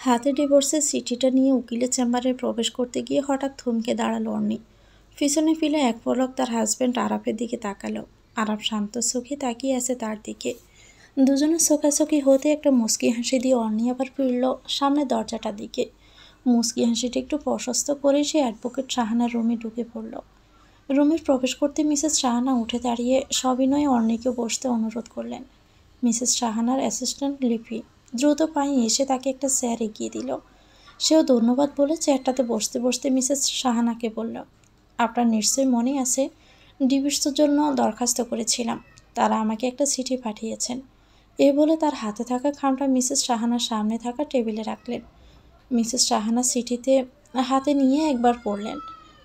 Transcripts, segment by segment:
হাতে ডিভোর্সের চিঠিটা নিয়ে উকিলের চেম্বারে প্রবেশ করতে গিয়ে হঠাৎ থমকে দাঁড়ালো অর্ণি। পিছনে ফিরে এক পলক তার হাজব্যান্ড আরাফের দিকে তাকালো। আরাফ শান্ত চোখে তাকিয়ে আছে তার দিকে। দুজনের চোখাচোখি হতে একটা মুচকি হাসি দিয়ে অর্ণি আবার ফিরল সামনের দরজাটার দিকে। মুচকি হাসিটা একটু প্রশস্ত করে সে অ্যাডভোকেট শাহানার রুমে ঢুকে পড়ল। রুমে প্রবেশ করতে মিসেস শাহানা উঠে দাঁড়িয়ে সবিনয়ে অর্ণিকে বসতে অনুরোধ করলেন। মিসেস শাহানার অ্যাসিস্ট্যান্ট লিপি দ্রুত পায়ে এসে তাকে একটা চেয়ার এগিয়ে দিল। সেও ধন্যবাদ বলে চেয়ারটাতে বসতে বসতে মিসেস শাহানাকে বলল, আপনার নিশ্চয়ই মনে আছে ডিভোর্সের জন্য দরখাস্ত করেছিলাম, তারা আমাকে একটা চিঠি পাঠিয়েছেন। এ বলে তার হাতে থাকা খামটা মিসেস শাহানার সামনে থাকা টেবিলে রাখলেন। মিসেস শাহানা চিঠিতে হাতে নিয়ে একবার পড়লেন,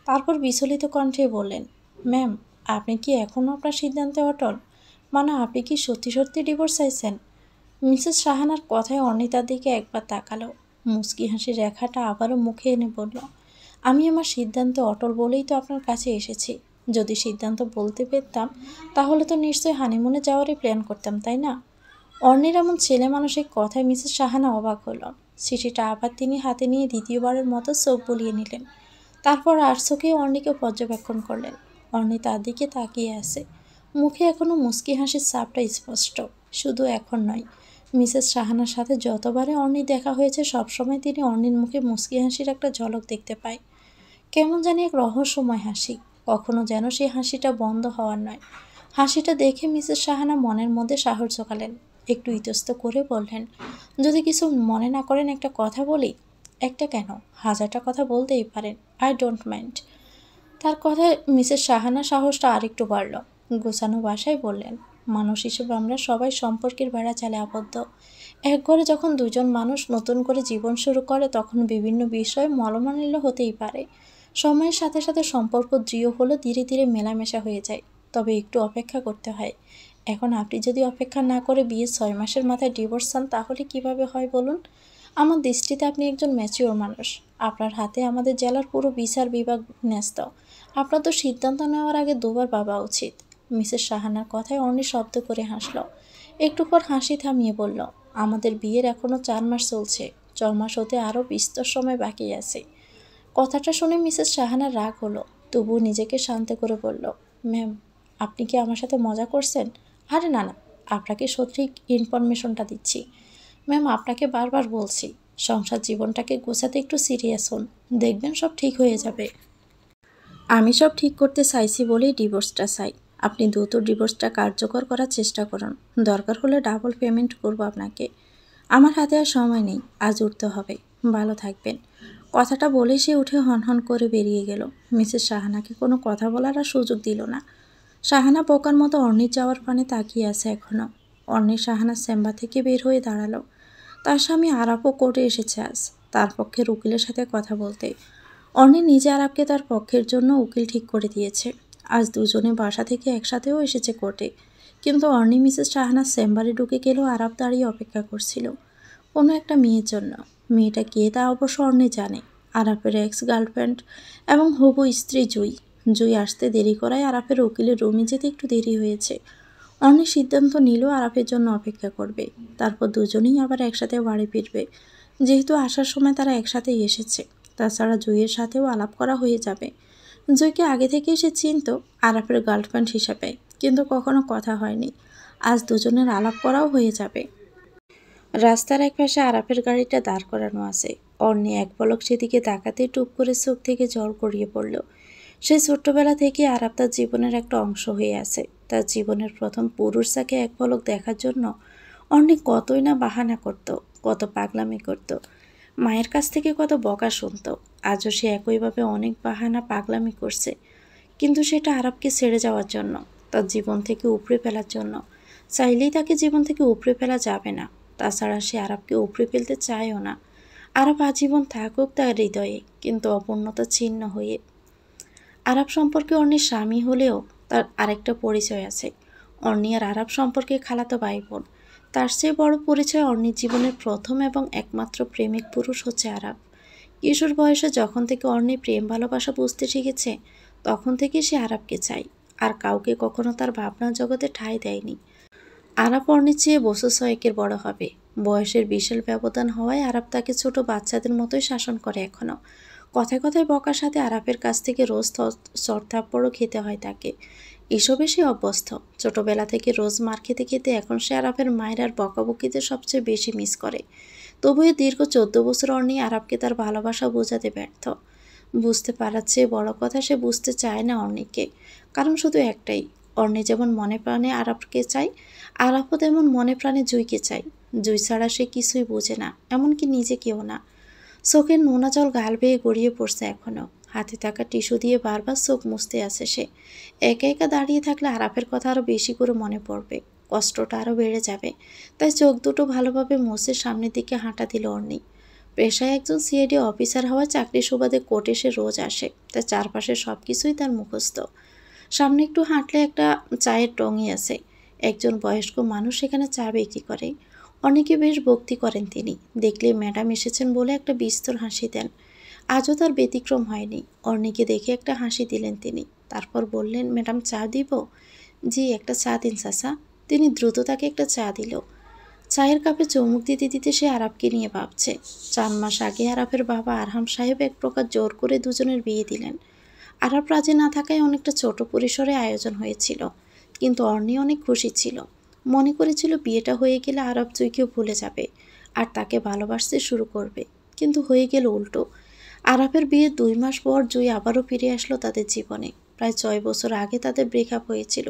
তারপর বিচলিত কণ্ঠে বললেন, ম্যাম, আপনি কি এখনও আপনার সিদ্ধান্তে অটল? মানে আপনি কি সত্যি সত্যি ডিভোর্স চাইছেন? মিসেস শাহানার কথায় অর্ণিতার দিকে একবার তাকালো। মুচকি হাসির রেখাটা আবারও মুখে এনে বলল, আমি আমার সিদ্ধান্তে অটল বলেই তো আপনার কাছে এসেছি। যদি সিদ্ধান্ত বলতে পেরতাম তাহলে তো নিশ্চয়ই হানিমুনে যাওয়ারই প্ল্যান করতাম, তাই না? অর্ণির এমন ছেলে মানুষের কথায় মিসেস শাহানা অবাক হলো। চিঠিটা আবার তিনি হাতে নিয়ে দ্বিতীয়বারের মতো চোখ বুলিয়ে নিলেন। তারপর আর চোখে অর্ণিকে পর্যবেক্ষণ করলেন। অর্ণি তার দিকে তাকিয়ে আছে। মুখে এখনও মুচকি হাসির ছাপটা স্পষ্ট। শুধু এখন নয়, মিসেস শাহানার সাথে যতবারে অর্ণির দেখা হয়েছে সবসময় তিনি অর্ণির মুখে মুচকি হাসির একটা ঝলক দেখতে পায়। কেমন জানি এক রহস্যময় হাসি, কখনো যেন সেই হাসিটা বন্ধ হওয়ার নয়। হাসিটা দেখে মিসেস শাহানা মনের মধ্যে সাহস জোগালেন। একটু ইতস্ত করে বললেন, যদি কিছু মনে না করেন একটা কথা বলি। একটা কেন, হাজারটা কথা বলতেই পারেন, আই ডোন্ট মাইন্ড। তার কথায় মিসেস শাহানা সাহসটা আরেকটু বাড়ল। গোছানো ভাষায় বললেন, মানুষ হিসেবে আমরা সবাই সম্পর্কের বেড়া চালে আবদ্ধ। এক ঘরে যখন দুজন মানুষ নতুন করে জীবন শুরু করে তখন বিভিন্ন বিষয়ে মনোমালিন্য হতেই পারে। সময়ের সাথে সাথে সম্পর্ক দৃঢ় হলে ধীরে ধীরে মেলামেশা হয়ে যায়, তবে একটু অপেক্ষা করতে হয়। এখন আপনি যদি অপেক্ষা না করে বিয়ের 6 মাসের মাথায় ডিভোর্স চান তাহলে কিভাবে হয় বলুন? আমার দৃষ্টিতে আপনি একজন ম্যাচিওর মানুষ। আপনার হাতে আমাদের জেলার পুরো বিচার বিভাগ ন্যস্ত। আপনার তো সিদ্ধান্ত নেওয়ার আগে দুবার ভাবা উচিত। মিসেস শাহানার কথায় অর্ণি শব্দ করে হাসল। একটু পর হাসি থামিয়ে বলল, আমাদের বিয়ের এখনও 4 মাস চলছে, 4 মাস হতে আরও বিস্তর সময় বাকি আছে। কথাটা শুনে মিসেস শাহানার রাগ হলো, তবুও নিজেকে শান্ত করে বলল, ম্যাম, আপনি কি আমার সাথে মজা করছেন? আরে না না, আপনাকে সঠিক ইনফরমেশনটা দিচ্ছি। ম্যাম, আপনাকে বারবার বলছি, সংসার জীবনটাকে গোছাতে একটু সিরিয়াস হন, দেখবেন সব ঠিক হয়ে যাবে। আমি সব ঠিক করতে চাইছি বলেই ডিভোর্সটা চাই। আপনি দ্রুত ডিভোর্সটা কার্যকর করার চেষ্টা করুন, দরকার হলে ডাবল পেমেন্ট করব আপনাকে। আমার হাতে আর সময় নেই, আজ উঠতে হবে। ভালো থাকবেন। কথাটা বলে সে উঠে হনহন করে বেরিয়ে গেল। মিসেস শাহানাকে কোনো কথা বলার আর সুযোগ দিল না। শাহানা বোকার মতো অর্ণির যাওয়ার পানে তাকিয়ে আছে এখনও। অর্ণি শাহানার চেম্বার থেকে বের হয়ে দাঁড়ালো। তার স্বামী আরাফও কোর্টে এসেছে আজ, তার পক্ষের উকিলের সাথে কথা বলতে। অর্ণি নিজে আরাফকে তার পক্ষের জন্য উকিল ঠিক করে দিয়েছে। আজ দুজনে বাসা থেকে একসাথেও এসেছে কোর্টে। কিন্তু অর্ণি মিসেস শাহানার চেম্বারে ঢুকে গেলেও আরাফ দাঁড়িয়ে অপেক্ষা করছিল কোনো একটা মেয়ের জন্য। মেয়েটা কে তা অবশ্য অর্ণি জানে, আরাফের এক্স গার্লফ্রেন্ড এবং হবু স্ত্রী জুই। জুই আসতে দেরি করায় আরাফের উকিলের রুমে যেতে একটু দেরি হয়েছে। অর্ণি সিদ্ধান্ত নিল আরাফের জন্য অপেক্ষা করবে, তারপর দুজনেই আবার একসাথে বাড়ি ফিরবে। যেহেতু আসার সময় তারা একসাথেই এসেছে, তাছাড়া জুইয়ের সাথেও আলাপ করা হয়ে যাবে। জুইকে আগে থেকে সে চিনত আরাফের গার্লফ্রেন্ড হিসাবে, কিন্তু কখনো কথা হয়নি। আজ দুজনের আলাপ করাও হয়ে যাবে। রাস্তার একপাশে আরাফের গাড়িটা দাঁড় করানো আছে। অর্ণি এক পলক সেদিকে তাকাতে টুপ করে চোখ থেকে জল গড়িয়ে পড়ল। সে ছোট্টবেলা থেকে আরাফ তার জীবনের একটা অংশ হয়ে আছে। তার জীবনের প্রথম পুরুষ তাকে এক পলক দেখার জন্য অর্ণি কতই না বাহানা করত, কত পাগলামি করত, মায়ের কাছ থেকে কত বকা শুনত। আজও সে একইভাবে অনেক বাহানা পাগলামি করছে, কিন্তু সেটা আরাফকে ছেড়ে যাওয়ার জন্য, তার জীবন থেকে উপড়ে ফেলার জন্য। চাইলেই তাকে জীবন থেকে উপড়ে ফেলা যাবে না, তাছাড়া সে আরাফকে উপড়ে ফেলতে চায়ও না। আরাফ আজীবন থাকুক তার হৃদয়ে, কিন্তু অপূর্ণতা ছিন্ন হয়ে। আরাফ সম্পর্কে অর্ণির স্বামী হলেও তার আরেকটা পরিচয় আছে। অর্ণি আর আরাফ সম্পর্কে খালাতো ভাই বোন। তার চেয়ে বড় পরিচয় অর্ণির জীবনের প্রথম এবং একমাত্র প্রেমিক পুরুষ হচ্ছে আরাফ। কিশোর বয়সে যখন থেকে অর্ণি প্রেম ভালোবাসা বুঝতে শিখেছে, তখন থেকে সে আরাফকে চায়, আর কাউকে কখনো তার ভাবনার জগতে ঠাঁই দেয়নি। আরাফ অর্ণির চেয়ে বছর 6 বড় হবে, বয়সের বিশাল ব্যবধান হওয়ায় আরাপ তাকে ছোট বাচ্চাদের মতোই শাসন করে এখনও। কথায় কথায় বকার সাথে আরাপের কাছ থেকে রোজ চড়থাপ্পড়ও খেতে হয় তাকে। এসবে সে অভ্যস্ত। ছোটবেলা থেকে রোজ মার খেতে খেতে এখন সে আরাপের মায়ের আর বকাবকিতে সবচেয়ে বেশি মিস করে। তবুও দীর্ঘ 14 বছর অর্ণি আরাপকে তার ভালোবাসা বোঝাতে ব্যর্থ। বুঝতে পারার চেয়ে বড় কথা, সে বুঝতে চায় না অর্ণিকে। কারণ শুধু একটাই, অর্ণি যেমন মনে প্রাণে আরাপকে চায়, আরাপও তেমন মনে প্রাণে জুইকে চায়। জুই ছাড়া সে কিছুই বোঝে না, এমনকি নিজেকেও না। চোখের নোনা জল গাল বেয়ে গড়িয়ে পড়ছে এখনও। হাতে থাকা টিস্যু দিয়ে বারবার চোখ মুছতে আসে সে। একা একা দাঁড়িয়ে থাকলে আরাপের কথা আরও বেশি করে মনে পড়বে, কষ্টটা আরও বেড়ে যাবে। তাই চোখ দুটো ভালোভাবে মুছে সামনের দিকে হাঁটা দিল অর্ণি। পেশায় একজন সিআইডি অফিসার হওয়া, চাকরির সুবাদে কোর্টে সে রোজ আসে, তাই চারপাশে সব কিছুই তার মুখস্থ। সামনে একটু হাঁটলে একটা চায়ের টঙি আছে। একজন বয়স্ক মানুষ সেখানে চা বিক্রি করে। অনেকে বেশ ভক্তি করেন তিনি। দেখলে ম্যাডাম এসেছেন বলে একটা বিস্তর হাসি দেন। আজও তার ব্যতিক্রম হয়নি। অর্ণিকে দেখে একটা হাসি দিলেন তিনি। তারপর বললেন, ম্যাডাম চা দিব? জি, একটা চা দিন চাচা। তিনি দ্রুত তাকে একটা চা দিল। চায়ের কাপে চুমুক দিতে দিতে সে আরাপকে নিয়ে ভাবছে। 4 মাস আগে আরাপের বাবা আরহাম সাহেব এক প্রকার জোর করে দুজনের বিয়ে দিলেন। আরাপ রাজি না থাকায় অনেকটা ছোট পরিসরে আয়োজন হয়েছিল, কিন্তু অর্ণি অনেক খুশি ছিল। মনে করেছিল বিয়েটা হয়ে গেলে আরাপ জুইকেও ভুলে যাবে আর তাকে ভালোবাসতে শুরু করবে। কিন্তু হয়ে গেল উল্টো। আরাপের বিয়ের 2 মাস পর জুই আবারও ফিরে আসলো তাদের জীবনে। প্রায় 6 বছর আগে তাদের ব্রেকআপ হয়েছিল।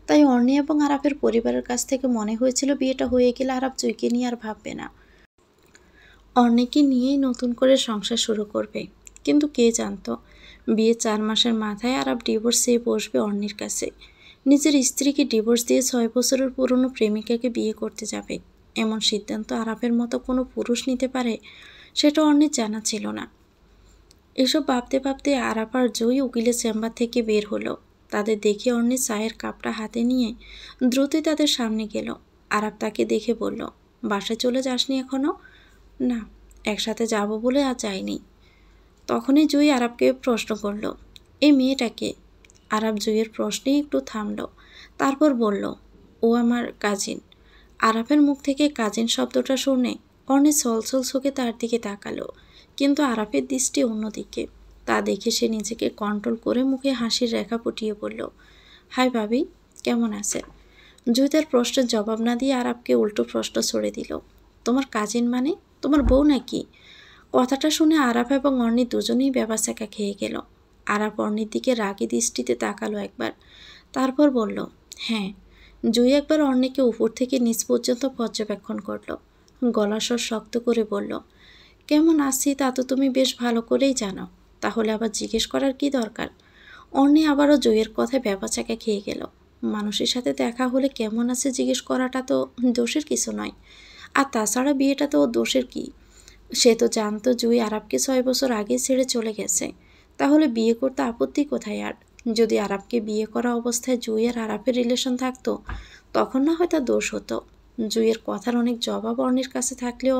তাই অর্ণি এবং আরাপের পরিবারের কাছ থেকে মনে হয়েছিল বিয়েটা হয়ে গেলে আরাপ জুইকে নিয়ে আর ভাববে না, অর্ণিকে নিয়েই নতুন করে সংসার শুরু করবে। কিন্তু কে জানতো, বিয়ে 4 মাসের মাথায় আরাপ ডিভোর্স চেয়ে বসবে অর্ণির কাছে। নিজের স্ত্রীকে ডিভোর্স দিয়ে 6 বছরের পুরনো প্রেমিকাকে বিয়ে করতে যাবে। এমন সিদ্ধান্ত আরাপের মতো কোনো পুরুষ নিতে পারে, সেটা অর্ণির জানা ছিল না। এসব ভাবতে ভাবতে আরাপ আর জুই উকিলের চেম্বার থেকে বের হলো। তাদের দেখে অর্ণি চায়ের কাপটা হাতে নিয়ে দ্রুতই তাদের সামনে গেল। আরাপ তাকে দেখে বলল, বাসায় চলে যাসনি এখনো? না, একসাথে যাব বলে আর যাইনি। তখনই জুই আরাপকে প্রশ্ন করল, এই মেয়েটাকে? আরাপ জুইয়ের প্রশ্নেই একটু থামল, তারপর বলল, ও আমার কাজিন। আরাপের মুখ থেকে কাজিন শব্দটা শুনে অর্ণি ছলছল চোখে তার দিকে তাকালো, কিন্তু আরাপের দৃষ্টি অন্যদিকে। তা দেখে সে নিজেকে কন্ট্রোল করে মুখে হাসির রেখা ফুটিয়ে বলল, হাই ভাবি, কেমন আছেন? জুই তার প্রশ্নের জবাব না দিয়ে আরাপকে উল্টো প্রশ্ন ছড়ে দিল, তোমার কাজিন মানে তোমার বউ নাকি? কথাটা শুনে আরাপ এবং অর্ণি দুজনেই ব্যাপারচাকা খেয়ে গেল। আরাপ অর্ণির দিকে রাগী দৃষ্টিতে তাকালো একবার, তারপর বলল, হ্যাঁ। জুই একবার অর্ণিকে উপর থেকে নিচ পর্যন্ত পর্যবেক্ষণ করল, গলার স্বর শক্ত করে বলল, কেমন আছি তা তো তুমি বেশ ভালো করেই জানো, তাহলে আবার জিজ্ঞেস করার কি দরকার? অর্ণি আবারও জুইয়ের কথায় ব্যাপারচাকা খেয়ে গেল। মানুষের সাথে দেখা হলে কেমন আছে জিজ্ঞেস করাটা তো দোষের কিছু নয়। আর তাছাড়া বিয়েটা তো দোষের কি? সে তো জানতো জুই আরাপকে 6 বছর আগে ছেড়ে চলে গেছে। তাহলে বিয়ে করতে আপত্তি কোথায়? আর যদি আরাপকে বিয়ে করা অবস্থায় জুই আর আরাপের রিলেশন থাকতো, তখন না হয় তার দোষ হতো। জুইয়ের কথার অনেক জবাব অর্ণির কাছে থাকলেও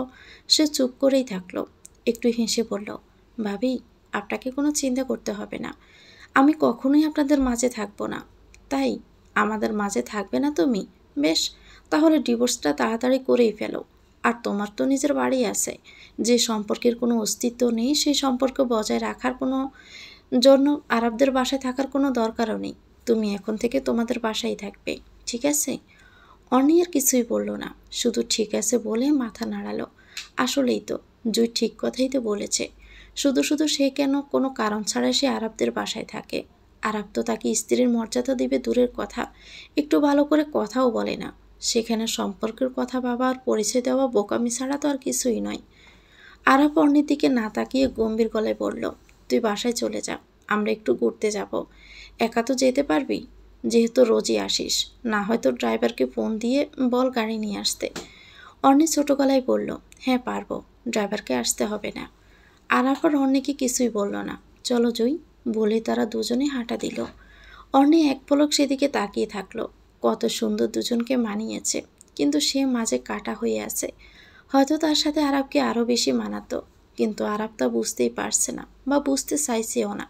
সে চুপ করেই থাকলো। একটু হেসে বলল, ভাবি, আপনাকে কোনো চিন্তা করতে হবে না। আমি কখনোই আপনাদের মাঝে থাকবো না। তাই আমাদের মাঝে থাকবে না তুমি? বেশ, তাহলে ডিভোর্সটা তাড়াতাড়ি করেই ফেলো। আর তোমার তো নিজের বাড়ি আছে। যে সম্পর্কের কোনো অস্তিত্ব নেই, সেই সম্পর্ক বজায় রাখার কোনো জন্য আরবদের বাসায় থাকার কোনো দরকারও নেই। তুমি এখন থেকে তোমাদের বাসায় থাকবে, ঠিক আছে? অর্ণি আর কিছুই বলল না, শুধু ঠিক আছে বলে মাথা নাড়ালো। আসলেই তো, জুই ঠিক কথাই তো বলেছে। শুধু শুধু সে কেন কোনো কারণ ছাড়াই সে আরবদের বাসায় থাকে? আরব তো তাকে স্ত্রীর মর্যাদা দিবে দূরের কথা, একটু ভালো করে কথাও বলে না। সেখানে সম্পর্কের কথা ভাবা আর পরিচয় দেওয়া বোকামি ছাড়া তো আর কিছুই নয়। আরাপ অর্ণির দিকে না তাকিয়ে গম্ভীর গলায় বলল, তুই বাসায় চলে যা, আমরা একটু ঘুরতে যাব। একা তো যেতে পারবি? যেহেতু রোজই আসিস, না হয়তো ড্রাইভারকে ফোন দিয়ে বল গাড়ি নিয়ে আসতে। অর্ণি ছোট গলায় বলল, হ্যাঁ পারবো, ড্রাইভারকে আসতে হবে না। আরাপ আর অর্ণিকে কিছুই বলল না। চলো জুই, বলে তারা দুজনে হাঁটা দিল। অর্ণি এক পলক সেদিকে তাকিয়ে থাকলো। কত সুন্দর দুজনকে মানিয়েছে, কিন্তু সে মাঝে কাটা হয়ে আছে। হয়তো তার সাথে আরাপকে আরও বেশি মানাতো, কিন্তু আরাপ তা বুঝতেই পারছে না বা বুঝতে চাইছেও না।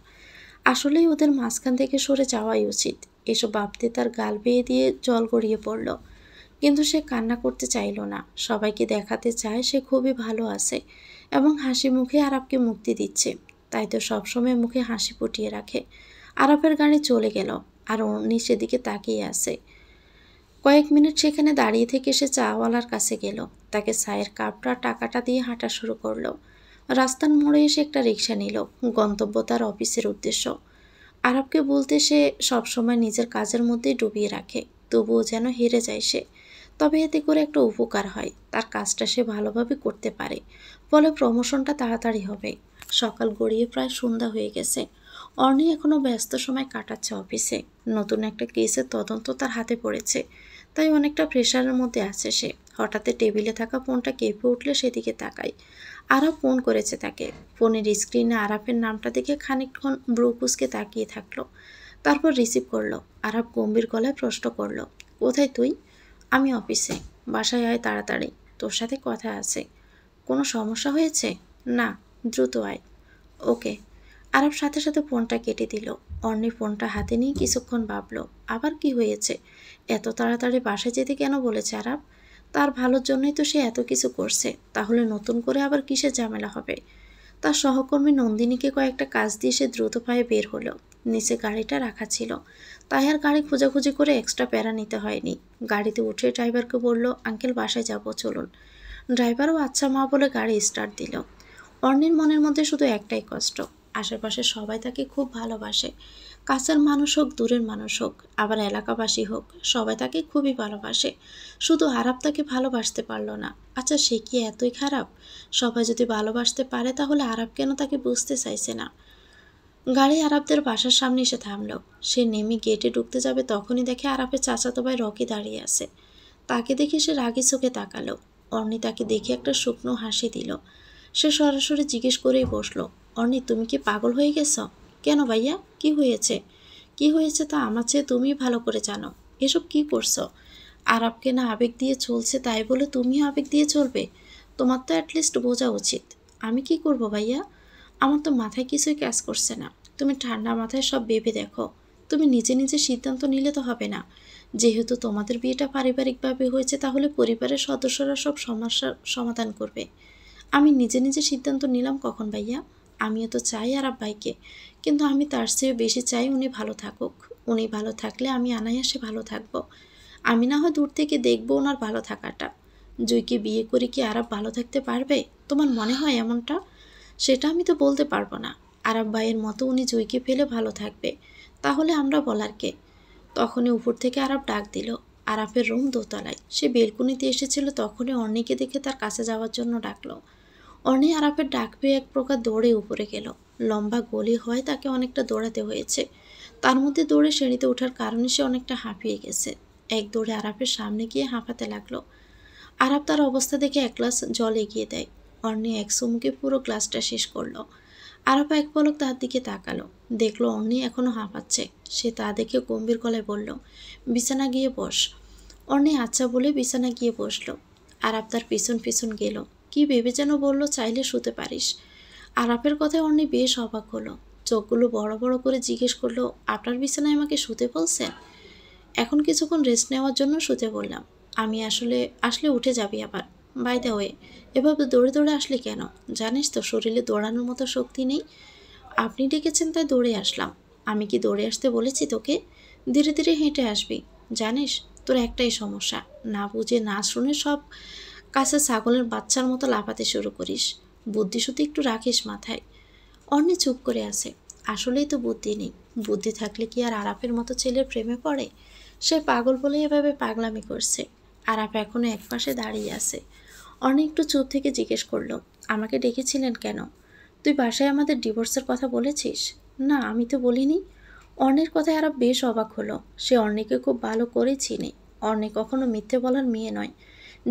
আসলেই ওদের মাঝখান থেকে সরে যাওয়াই উচিত। এসব ভাবতে তার গাল বেয়ে দিয়ে জল গড়িয়ে পড়ল। কিন্তু সে কান্না করতে চাইল না। সবাইকে দেখাতে চায় সে খুবই ভালো আছে এবং হাসি মুখে আরাফকে মুক্তি দিচ্ছে। তাই তো সবসময় মুখে হাসি ফুটিয়ে রাখে। আরাফের গাড়ি চলে গেল আর অর্ণি সেদিকে তাকিয়ে আছে। কয়েক মিনিট সেখানে দাঁড়িয়ে থেকে সে চাওয়ালার কাছে গেল। তাকে চায়ের কাপটা টাকাটা দিয়ে হাঁটা শুরু করলো। রাস্তার মোড়ে এসে একটা রিক্সা নিল। গন্তব্য তার অফিসের উদ্দেশ্য। আরবকে বলতে সে সবসময় নিজের কাজের মধ্যেই ডুবিয়ে রাখে, তবুও যেন হেরে যায় সে। তবে এতে করে একটা উপকার হয়, তার কাজটা সে ভালোভাবে করতে পারে, ফলে প্রমোশনটা তাড়াতাড়ি হবে। সকাল গড়িয়ে প্রায় সন্ধ্যা হয়ে গেছে। অর্ণি এখনও ব্যস্ত সময় কাটাচ্ছে অফিসে। নতুন একটা কেসের তদন্ত তার হাতে পড়েছে, তাই অনেকটা প্রেশারের মধ্যে আছে সে। হঠাৎ টেবিলে থাকা ফোনটা কেঁপে উঠলে সেদিকে তাকায়। আরাফ ফোন করেছে তাকে। ফোনের স্ক্রিনে আরাফের নামটা দেখে খানিকক্ষণ ব্রু কুঁচকে তাকিয়ে থাকলো। তারপর রিসিভ করলো। আরাফ গম্ভীর গলায় প্রশ্ন করলো, কোথায় তুই? আমি অফিসে। বাসায় আয় তাড়াতাড়ি, তোর সাথে কথা আছে। কোনো সমস্যা হয়েছে? না, দ্রুত আয়। ওকে। আরাফ সাথে সাথে ফোনটা কেটে দিল। অর্ণি ফোনটা হাতে নিয়ে কিছুক্ষণ ভাবলো, আবার কি হয়েছে? এত তাড়াতাড়ি বাসায় যেতে কেন বলেছে আরাফ? তার ভালোর জন্যই তো সে এত কিছু করছে, তাহলে নতুন করে আবার কিসের ঝামেলা হবে? তার সহকর্মী নন্দিনীকে কয়েকটা কাজ দিয়ে সে দ্রুত পায়ে বের হলো। নিচে গাড়িটা রাখা ছিল, তাই আর গাড়ি খোঁজাখুঁজি করে এক্সট্রা প্যারা নিতে হয়নি। গাড়িতে উঠে ড্রাইভারকে বলল, আঙ্কেল বাসায় যাব, চলুন। ড্রাইভারও আচ্ছা মা বলে গাড়ি স্টার্ট দিল। অর্ণির মনের মধ্যে শুধু একটাই কষ্ট, আশেপাশে সবাই তাকে খুব ভালোবাসে। কাছের মানুষ হোক, দূরের মানুষ হোক, আবার এলাকাবাসী হোক, সবাই তাকে খুবই ভালোবাসে। শুধু আরাফ তাকে ভালোবাসতে পারলো না। আচ্ছা, সে কি এতই খারাপ? সবাই যদি ভালোবাসতে পারে, তাহলে আরাফ কেন তাকে বুঝতে চাইছে না? গাড়ি আরাফদের বাসার সামনে এসে থামলো। সে নেমে গেটে ঢুকতে যাবে, তখনই দেখে আরাফের চাচাতো ভাই রকি দাঁড়িয়ে আছে। তাকে দেখে সে রাগী চোখে তাকালো। অর্ণি তাকে দেখে একটা শুকনো হাসি দিল। সে সরাসরি জিজ্ঞেস করেই বসলো, অর্ণি তুমি কি পাগল হয়ে গেছ? কেন ভাইয়া, কি হয়েছে? কি হয়েছে তা আমার চেয়ে তুমি ভালো করে জানো। এসব কি করছো? আরাফকে না আবেগ দিয়ে চলছে, তাই বলে তুমিও আবেগ দিয়ে চলবে? তোমার তো অ্যাটলিস্ট বোঝা উচিত। আমি কি করব ভাইয়া? আমার তো মাথায় কিছুই কাজ করছে না। তুমি ঠান্ডা মাথায় সব ভেবে দেখো। তুমি নিজে নিজে সিদ্ধান্ত নিলে তো হবে না। যেহেতু তোমাদের বিয়েটা পারিবারিকভাবে হয়েছে, তাহলে পরিবারের সদস্যরা সব সমস্যার সমাধান করবে। আমি নিজে নিজে সিদ্ধান্ত নিলাম কখন ভাইয়া? আমিও তো চাই আরাফ ভাইকে, কিন্তু আমি তার চেয়ে বেশি চাই উনি ভালো থাকুক। উনি ভালো থাকলে আমি অনায়াসে ভালো থাকবো। আমি না হয় দূর থেকে দেখবো ওনার ভালো থাকাটা। জুইকে বিয়ে করে কি আরাফ ভালো থাকতে পারবে? তোমার মনে হয় এমনটা? সেটা আমি তো বলতে পারবো না। আরাফ ভাইয়ের মতো উনি জুইকে পেলে ভালো থাকবে, তাহলে আমরা বলার কে? তখনই উপর থেকে আরাফ ডাক দিল। আরাফের রুম দোতলায়। সে বেলকুনিতে এসেছিল, তখনই অর্ণিকে দেখে তার কাছে যাওয়ার জন্য ডাকলো। অর্ণি আরাফের ডাক পেয়ে এক প্রকার দৌড়ে উপরে গেল। লম্বা গলি হয়, তাকে অনেকটা দৌড়াতে হয়েছে। তার মধ্যে দৌড়ে সিঁড়িতে ওঠার কারণে সে অনেকটা হাঁপিয়ে গেছে। এক দৌড়ে আরাফের সামনে গিয়ে হাঁপাতে লাগলো। আরাফ তার অবস্থা দেখে এক গ্লাস জল এগিয়ে দেয়। অর্ণি এক চুমুকে পুরো গ্লাসটা শেষ করলো। আরাফ এক পলক তার দিকে তাকালো, দেখলো অর্ণি এখনো হাঁপাচ্ছে। সে তা দেখে গম্ভীর গলায় বলল, বিছানা গিয়ে বস। অর্ণি আচ্ছা বলে বিছানা গিয়ে বসলো। আরাফ তার পিছন পিছন গেল। কি ভেবে যেন বলল, চাইলে শুতে পারিস। আরাফের কথায় অর্ণি বেশ অবাক হলো। চোখগুলো বড় বড় করে জিজ্ঞেস করলো, আপনার বিছানায় আমাকে শুতে বলছেন? এখন কিছুক্ষণ রেস্ট নেওয়ার জন্য শুতে বললাম। আমি আসলে উঠে যাবি আবার। বাই দ্য ওয়ে, এভাবে দৌড়ে দৌড়ে আসলি কেন? জানিস তো শরীরে দৌড়ানোর মতো শক্তি নেই। আপনি ডেকেছেন তাই দৌড়ে আসলাম। আমি কি দৌড়ে আসতে বলেছি তোকে? ধীরে ধীরে হেঁটে আসবি। জানিস তোর একটাই সমস্যা, না বুঝে না শুনে সব কাছে ছাগলের বাচ্চার মতো লাফাতে শুরু করিস। বুদ্ধি শুদ্ধি একটু রাখিস মাথায়। অর্ণি চুপ করে আছে। আসলেই তো বুদ্ধি নেই। বুদ্ধি থাকলে কি আর আরাফের মতো ছেলের প্রেমে পড়ে? সে পাগল বলে এভাবে পাগলামি করছে। আরাফ এখনো একপাশে দাঁড়িয়ে আছে। অর্ণি একটু চুপ থেকে জিজ্ঞেস করলো, আমাকে ডেকেছিলেন কেন? তুই বাসায় আমাদের ডিভোর্সের কথা বলেছিস? না, আমি তো বলিনি। অর্ণির কথায় আরাফ বেশ অবাক হলো। সে অর্ণিকে খুব ভালো করেই চিনে। অর্ণি কখনো মিথ্যে বলার মেয়ে নয়।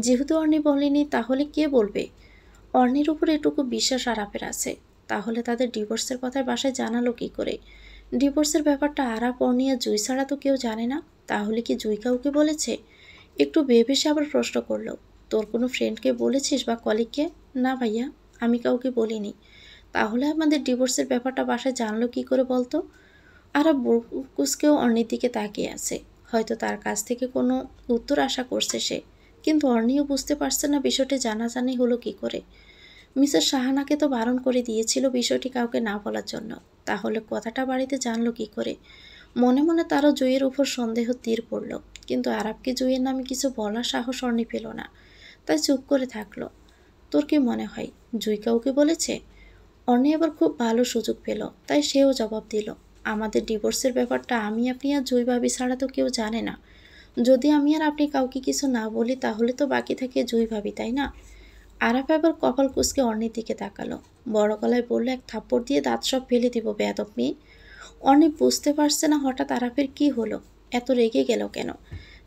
যেহেতু অর্ণি বলেনি, তাহলে কে বলবে? অর্ণির উপর এটুকু বিশ্বাস আরাফের আছে। তাহলে তাদের ডিভোর্সের কথায় বাসায় জানালো কি করে? ডিভোর্সের ব্যাপারটা আরাফ, অর্ণি আর জুই ছাড়া তো কেউ জানে না। তাহলে কি জুই কাউকে বলেছে? একটু ভেবে সে আবার প্রশ্ন করলো, তোর কোনো ফ্রেন্ডকে বলেছিস বা কলিগকে? না ভাইয়া, আমি কাউকে বলিনি। তাহলে আমাদের ডিভোর্সের ব্যাপারটা বাসায় জানলো কি করে বলতো? আরাফ বুকুসকেও অর্ণির দিকে তাকিয়ে আছে। হয়তো তার কাছ থেকে কোনো উত্তর আশা করছে সে, কিন্তু অর্ণিও বুঝতে পারছে না বিষয়টি জানাজানি হলো কি করে। মিসেস সাহানাকে তো বারণ করে দিয়েছিল বিষয়টি কাউকে না বলার জন্য, তাহলে কথাটা বাড়িতে জানলো কি করে। মনে মনে তারও জুঁইয়ের উপর সন্দেহ তীর পড়ল, কিন্তু আরাবকে জুঁইয়ের নামে কিছু বলার সাহস অর্ণি পেল না, তাই চুপ করে থাকলো। তোর কি মনে হয় জুঁই কাউকে বলেছে? অর্ণি আবার খুব ভালো সুযোগ পেল, তাই সেও জবাব দিল, আমাদের ডিভোর্সের ব্যাপারটা আমি আপনি আর জুঁই ভাবি ছাড়া তো কেউ জানে না। যদি আমি আর আপনি কাউকে কিছু না বলি তাহলে তো বাকি থাকে জুঁই ভাবি, তাই না? আরাফ এবার কপাল কুঁচকে অর্ণির দিকে তাকালো, বড় গলায় বলল, এক থাপ্পড় দিয়ে দাঁত সব ফেলে দিব বেয়াদব মেয়ে। অর্ণি বুঝতে পারছে না হঠাৎ আরাফের কি হলো, এত রেগে গেল কেন।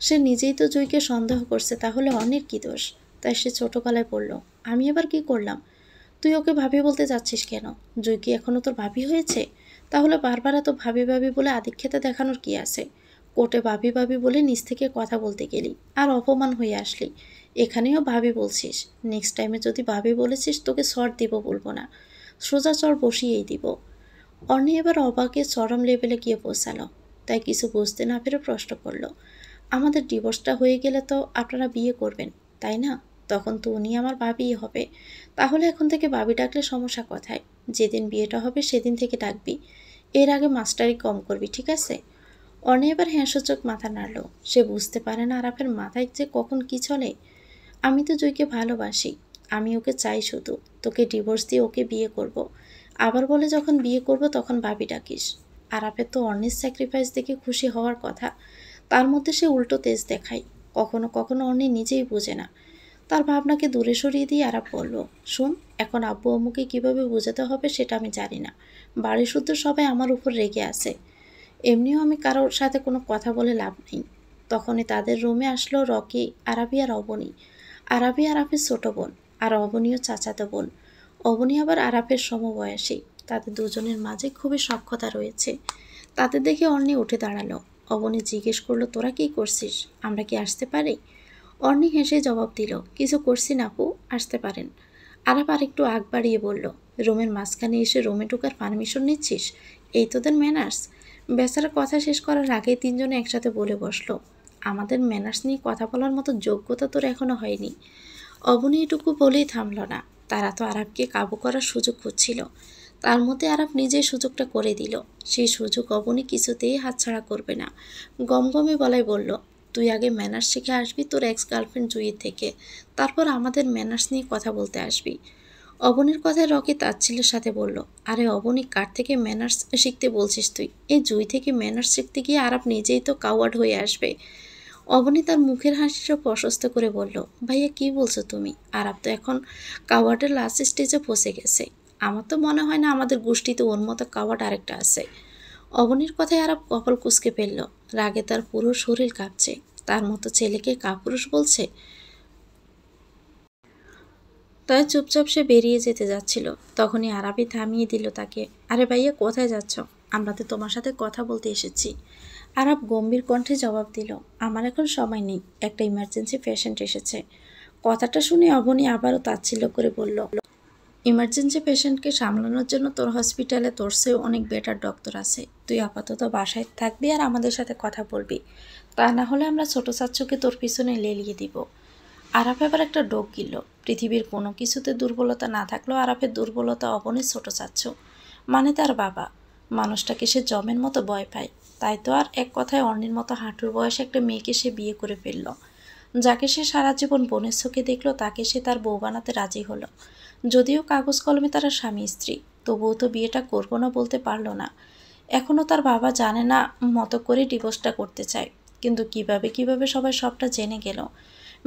সে নিজেই তো জুঁইকে সন্দেহ করছে, তাহলে অর্ণির কি দোষ? তাই সে ছোট গলায় বলল, আমি এবার কি করলাম? তুই ওকে ভাবি বলতে যাচ্ছিস কেন? জুঁই কি এখনো তোর ভাবি হয়েছে? তাহলে বারবার এত ভাবি ভাবি বলে আদিক্ষেতা দেখানোর কি আছে? কোর্টে ভাবি ভাবি বলে নিজ থেকে কথা বলতে গেলি আর অপমান হয়ে আসলি, এখানেও ভাবি বলছিস। নেক্সট টাইমে যদি ভাবি বলেছিস তোকে শর্ট দিব বলবো না, সোজা চড় বসিয়েই দিব। অর্ণি এবার অবাকের চরম লেভেলে গিয়ে পৌঁছালো, তাই কিছু বুঝতে না পেরে প্রশ্ন করলো, আমাদের ডিভোর্সটা হয়ে গেলে তো আপনারা বিয়ে করবেন, তাই না? তখন তো উনি আমার ভাবিই হবে। তাহলে এখন থেকে ভাবি ডাকলে সমস্যা কোথায়? যেদিন বিয়েটা হবে সেদিন থেকে ডাকবি, এর আগে মাস্টারি কম করবি, ঠিক আছে? অর্ণি এবার হ্যাঁসূচক মাথা নাড়ল। সে বুঝতে পারে না আরাফের মাথায় যে কখন কি চলে। আমি তো জুঁইকে ভালোবাসি, আমি ওকে চাই শুধু, তোকে ডিভোর্স দিয়ে ওকে বিয়ে করব। আবার বলে যখন বিয়ে করব তখন ভাবি ডাকিস। আরাফের তো অর্ণির স্যাক্রিফাইস দেখে খুশি হওয়ার কথা, তার মধ্যে সে উল্টো তেজ দেখায়। কখনো কখনো অর্ণি নিজেই বোঝে না। তার ভাবনাকে দূরে সরিয়ে দিয়ে আরাফ বলল, শোন, এখন আব্বু আম্মুকে কীভাবে বোঝাতে হবে সেটা আমি জানি না। বাড়ি শুদ্ধ সবাই আমার উপর রেগে আছে, এমনিও আমি কারোর সাথে কোনো কথা বলে লাভ নেই। তখনই তাদের রুমে আসলো রকি, আরাবি আর অবনী। আরাবি আরাফের ছোট বোন, আর অবনীও চাচাতো বোন। অবনী আবার আরাফের সমবয়সী। তাদের দুজনের মাঝে খুবই সখ্যতা রয়েছে। তাদের দেখে অর্ণি উঠে দাঁড়ালো। অবনী জিজ্ঞেস করলো, তোরা কী করছিস, আমরা কি আসতে পারি? অর্ণি হেসে জবাব দিল, কিছু করছি না আপু, আসতে পারেন। আরাফ আর একটু আগ বাড়িয়ে বলল, রুমের মাঝখানে এসে রুমে ঢোকার পারমিশন নিচ্ছিস? এই তোদের ম্যানার্স? বেচারা কথা শেষ করার আগেই তিনজনে একসাথে বলে বসলো, আমাদের ম্যানার্স নিয়ে কথা বলার মতো যোগ্যতা তোর এখনো হয়নি। অবনী এটুকু বলেই থামল না। তারা তো আরাফকে কাবু করার সুযোগ খুঁজছিল, তার মধ্যে আরাফ নিজেই সুযোগটা করে দিল। সেই সুযোগ অবনী কিছুতেই হাতছাড়া করবে না। গমগমে গলায় বলল, তুই আগে ম্যানার্স শিখে আসবি তোর এক্স গার্লফ্রেন্ড জুঁইয়ের থেকে, তারপর আমাদের ম্যানার্স নিয়ে কথা বলতে আসবি। অবনীর কথায় রকি তাচ্ছিল্যের সাথে বলল, আরে অবনী, কার থেকে ম্যানার্স শিখতে বলছিস তুই? এই জুঁই থেকে ম্যানার্স শিখতে গিয়ে আরাফ নিজেই তো কাওয়ার্ড হয়ে আসবে। অবনী তার মুখের হাসিটা প্রশস্ত করে বলল, ভাইয়া কি বলছো তুমি? আরাফ তো এখন কাওয়ার্ডের লাস্ট স্টেজে পৌঁছে গেছে। আমার তো মনে হয় না আমাদের গোষ্ঠীতে ওর মতো কাওয়ার্ড আরেকটা আছে। অবনীর কথায় আরাফ কপাল কুঁচকে ফেলল। রাগে তার পুরো শরীর কাঁপছে। তার মতো ছেলেকে কাপুরুষ বলছে। তাই চুপচাপ সে বেরিয়ে যেতে যাচ্ছিল। তখনই আরাবি থামিয়ে দিল তাকে, আরে ভাইয়া কোথায় যাচ্ছ? আমরা তো তোমার সাথে কথা বলতে এসেছি। আরাব গম্ভীর কণ্ঠে জবাব দিল, আমার এখন সময় নেই, একটা ইমার্জেন্সি পেশেন্ট এসেছে। কথাটা শুনে অবনী আবারও তাচ্ছিল্য করে বলল, ইমার্জেন্সি পেশেন্টকে সামলানোর জন্য তোর হসপিটালে তোর চেয়েও অনেক বেটার ডক্টর আছে। তুই আপাতত বাসায় থাকবি আর আমাদের সাথে কথা বলবি, তা না হলে আমরা ছোট চাচ্চুকে তোর পিছনে লেলিয়ে দিব। আরাফ এবার একটা ডোক গিলল। পৃথিবীর কোনো কিছুতে দুর্বলতা না থাকলেও আরাফের দুর্বলতা অবনীর ছোট চাচ্চু, মানে তার বাবা। মানুষটাকে সে জমের মতো ভয় পায়। তাই তো আর এক কথায় অর্ণির মতো হাঁটুর বয়সে একটা মেয়েকে সে বিয়ে করে ফেলল। যাকে সে সারা জীবন বোনের চোখে দেখল তাকে সে তার বউ বানাতে রাজি হলো। যদিও কাগজ কলমে তারা স্বামী স্ত্রী, তবুও তো বিয়েটা করবো না বলতে পারল না। এখনও তার বাবা জানে না মতো করে ডিভোর্সটা করতে চায়, কিন্তু কিভাবে সবাই সবটা জেনে গেল।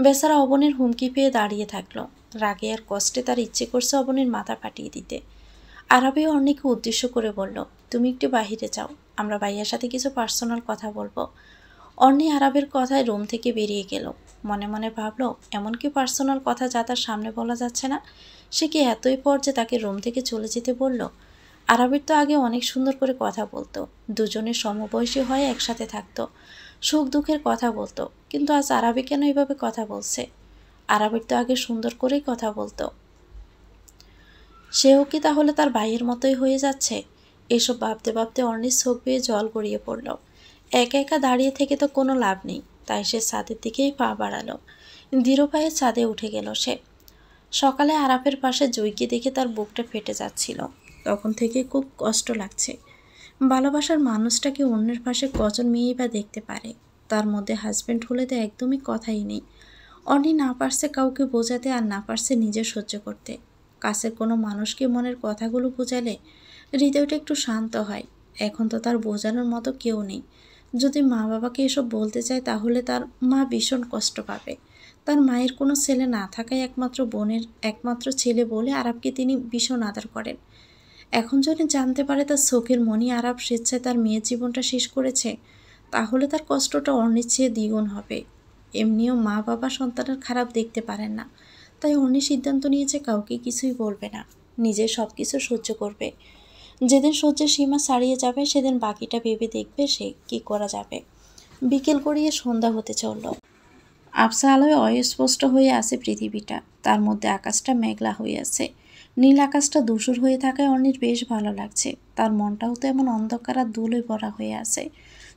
বেচারা অবনীর হুমকি পেয়ে দাঁড়িয়ে থাকলো। রাগে আর কষ্টে তার ইচ্ছে করছে অবনীর মাথা ফাটিয়ে দিতে। আরাবি অর্ণিকে উদ্দেশ্য করে বলল, তুমি একটু বাহিরে যাও, আমরা ভাইয়ার সাথে কিছু পার্সোনাল কথা বলবো। অর্ণি আরাবের কথায় রুম থেকে বেরিয়ে গেল। মনে মনে ভাবলো, এমন কি পার্সোনাল কথা যা তার সামনে বলা যাচ্ছে না? সে কি এতই পর যে তাকে রুম থেকে চলে যেতে বলল? আরাবির তো আগে অনেক সুন্দর করে কথা বলতো, দুজনের সমবয়সী হয়ে একসাথে থাকতো, সুখ দুঃখের কথা বলতো, কিন্তু আজ আরাবি কেন এভাবে কথা বলছে? আরাবির তো আগে সুন্দর করেই কথা বলতো। সেও কি তাহলে তার ভাইয়ের মতোই হয়ে যাচ্ছে? এসব ভাবতে ভাবতে অর্ণির চোখ বেয়ে জল গড়িয়ে পড়ল। একা একা দাঁড়িয়ে থেকে তো কোনো লাভ নেই, তাই সে ছাদের দিকেই পা বাড়ালো। ধীর পায়ে ছাদে উঠে গেল সে। সকালে আরাফের পাশে জুইকে দেখে তার বুকটা ফেটে যাচ্ছিল। তখন থেকে খুব কষ্ট লাগছে। ভালোবাসার মানুষটাকে অন্যের পাশে কজন মেয়েই বা দেখতে পারে, তার মধ্যে হাজব্যান্ড হলে তো একদমই কথাই নেই। অনি না পারছে কাউকে বোঝাতে, আর না পারছে নিজে সহ্য করতে। কাছের কোনো মানুষকে মনের কথাগুলো বোঝালে হৃদয়টা একটু শান্ত হয়। এখন তো তার বোঝানোর মতো কেউ নেই। যদি মা বাবাকে এসব বলতে চায় তাহলে তার মা ভীষণ কষ্ট পাবে। তার মায়ের কোনো ছেলে না থাকায় একমাত্র বোনের একমাত্র ছেলে বলে আরাবকে তিনি ভীষণ আদর করেন। এখন যদি জানতে পারে তার চোখের মনি আরাব স্বেচ্ছায় তার মেয়ের জীবনটা শেষ করেছে, তাহলে তার কষ্টটা অর্ণির চেয়ে দ্বিগুণ হবে। এমনিও মা বাবা সন্তানের খারাপ দেখতে পারেন না, তাই অর্ণি সিদ্ধান্ত নিয়েছে কাউকে কিছুই বলবে না, নিজে সব কিছু সহ্য করবে। যেদিন সহ্যের সীমা ছাড়িয়ে যাবে সেদিন বাকিটা ভেবে দেখবে সে কি করা যাবে। বিকেল গড়িয়ে সন্ধ্যা হতে চলল। আবছা আলোয় অস্পষ্ট হয়ে আছে পৃথিবীটা, তার মধ্যে আকাশটা মেঘলা হয়ে আছে। নীল আকাশটা ধূসর হয়ে থাকায় অর্ণির বেশ ভালো লাগছে। তার মনটাও তো এমন অন্ধকার আর ধুলোয় ভরা হয়ে আছে।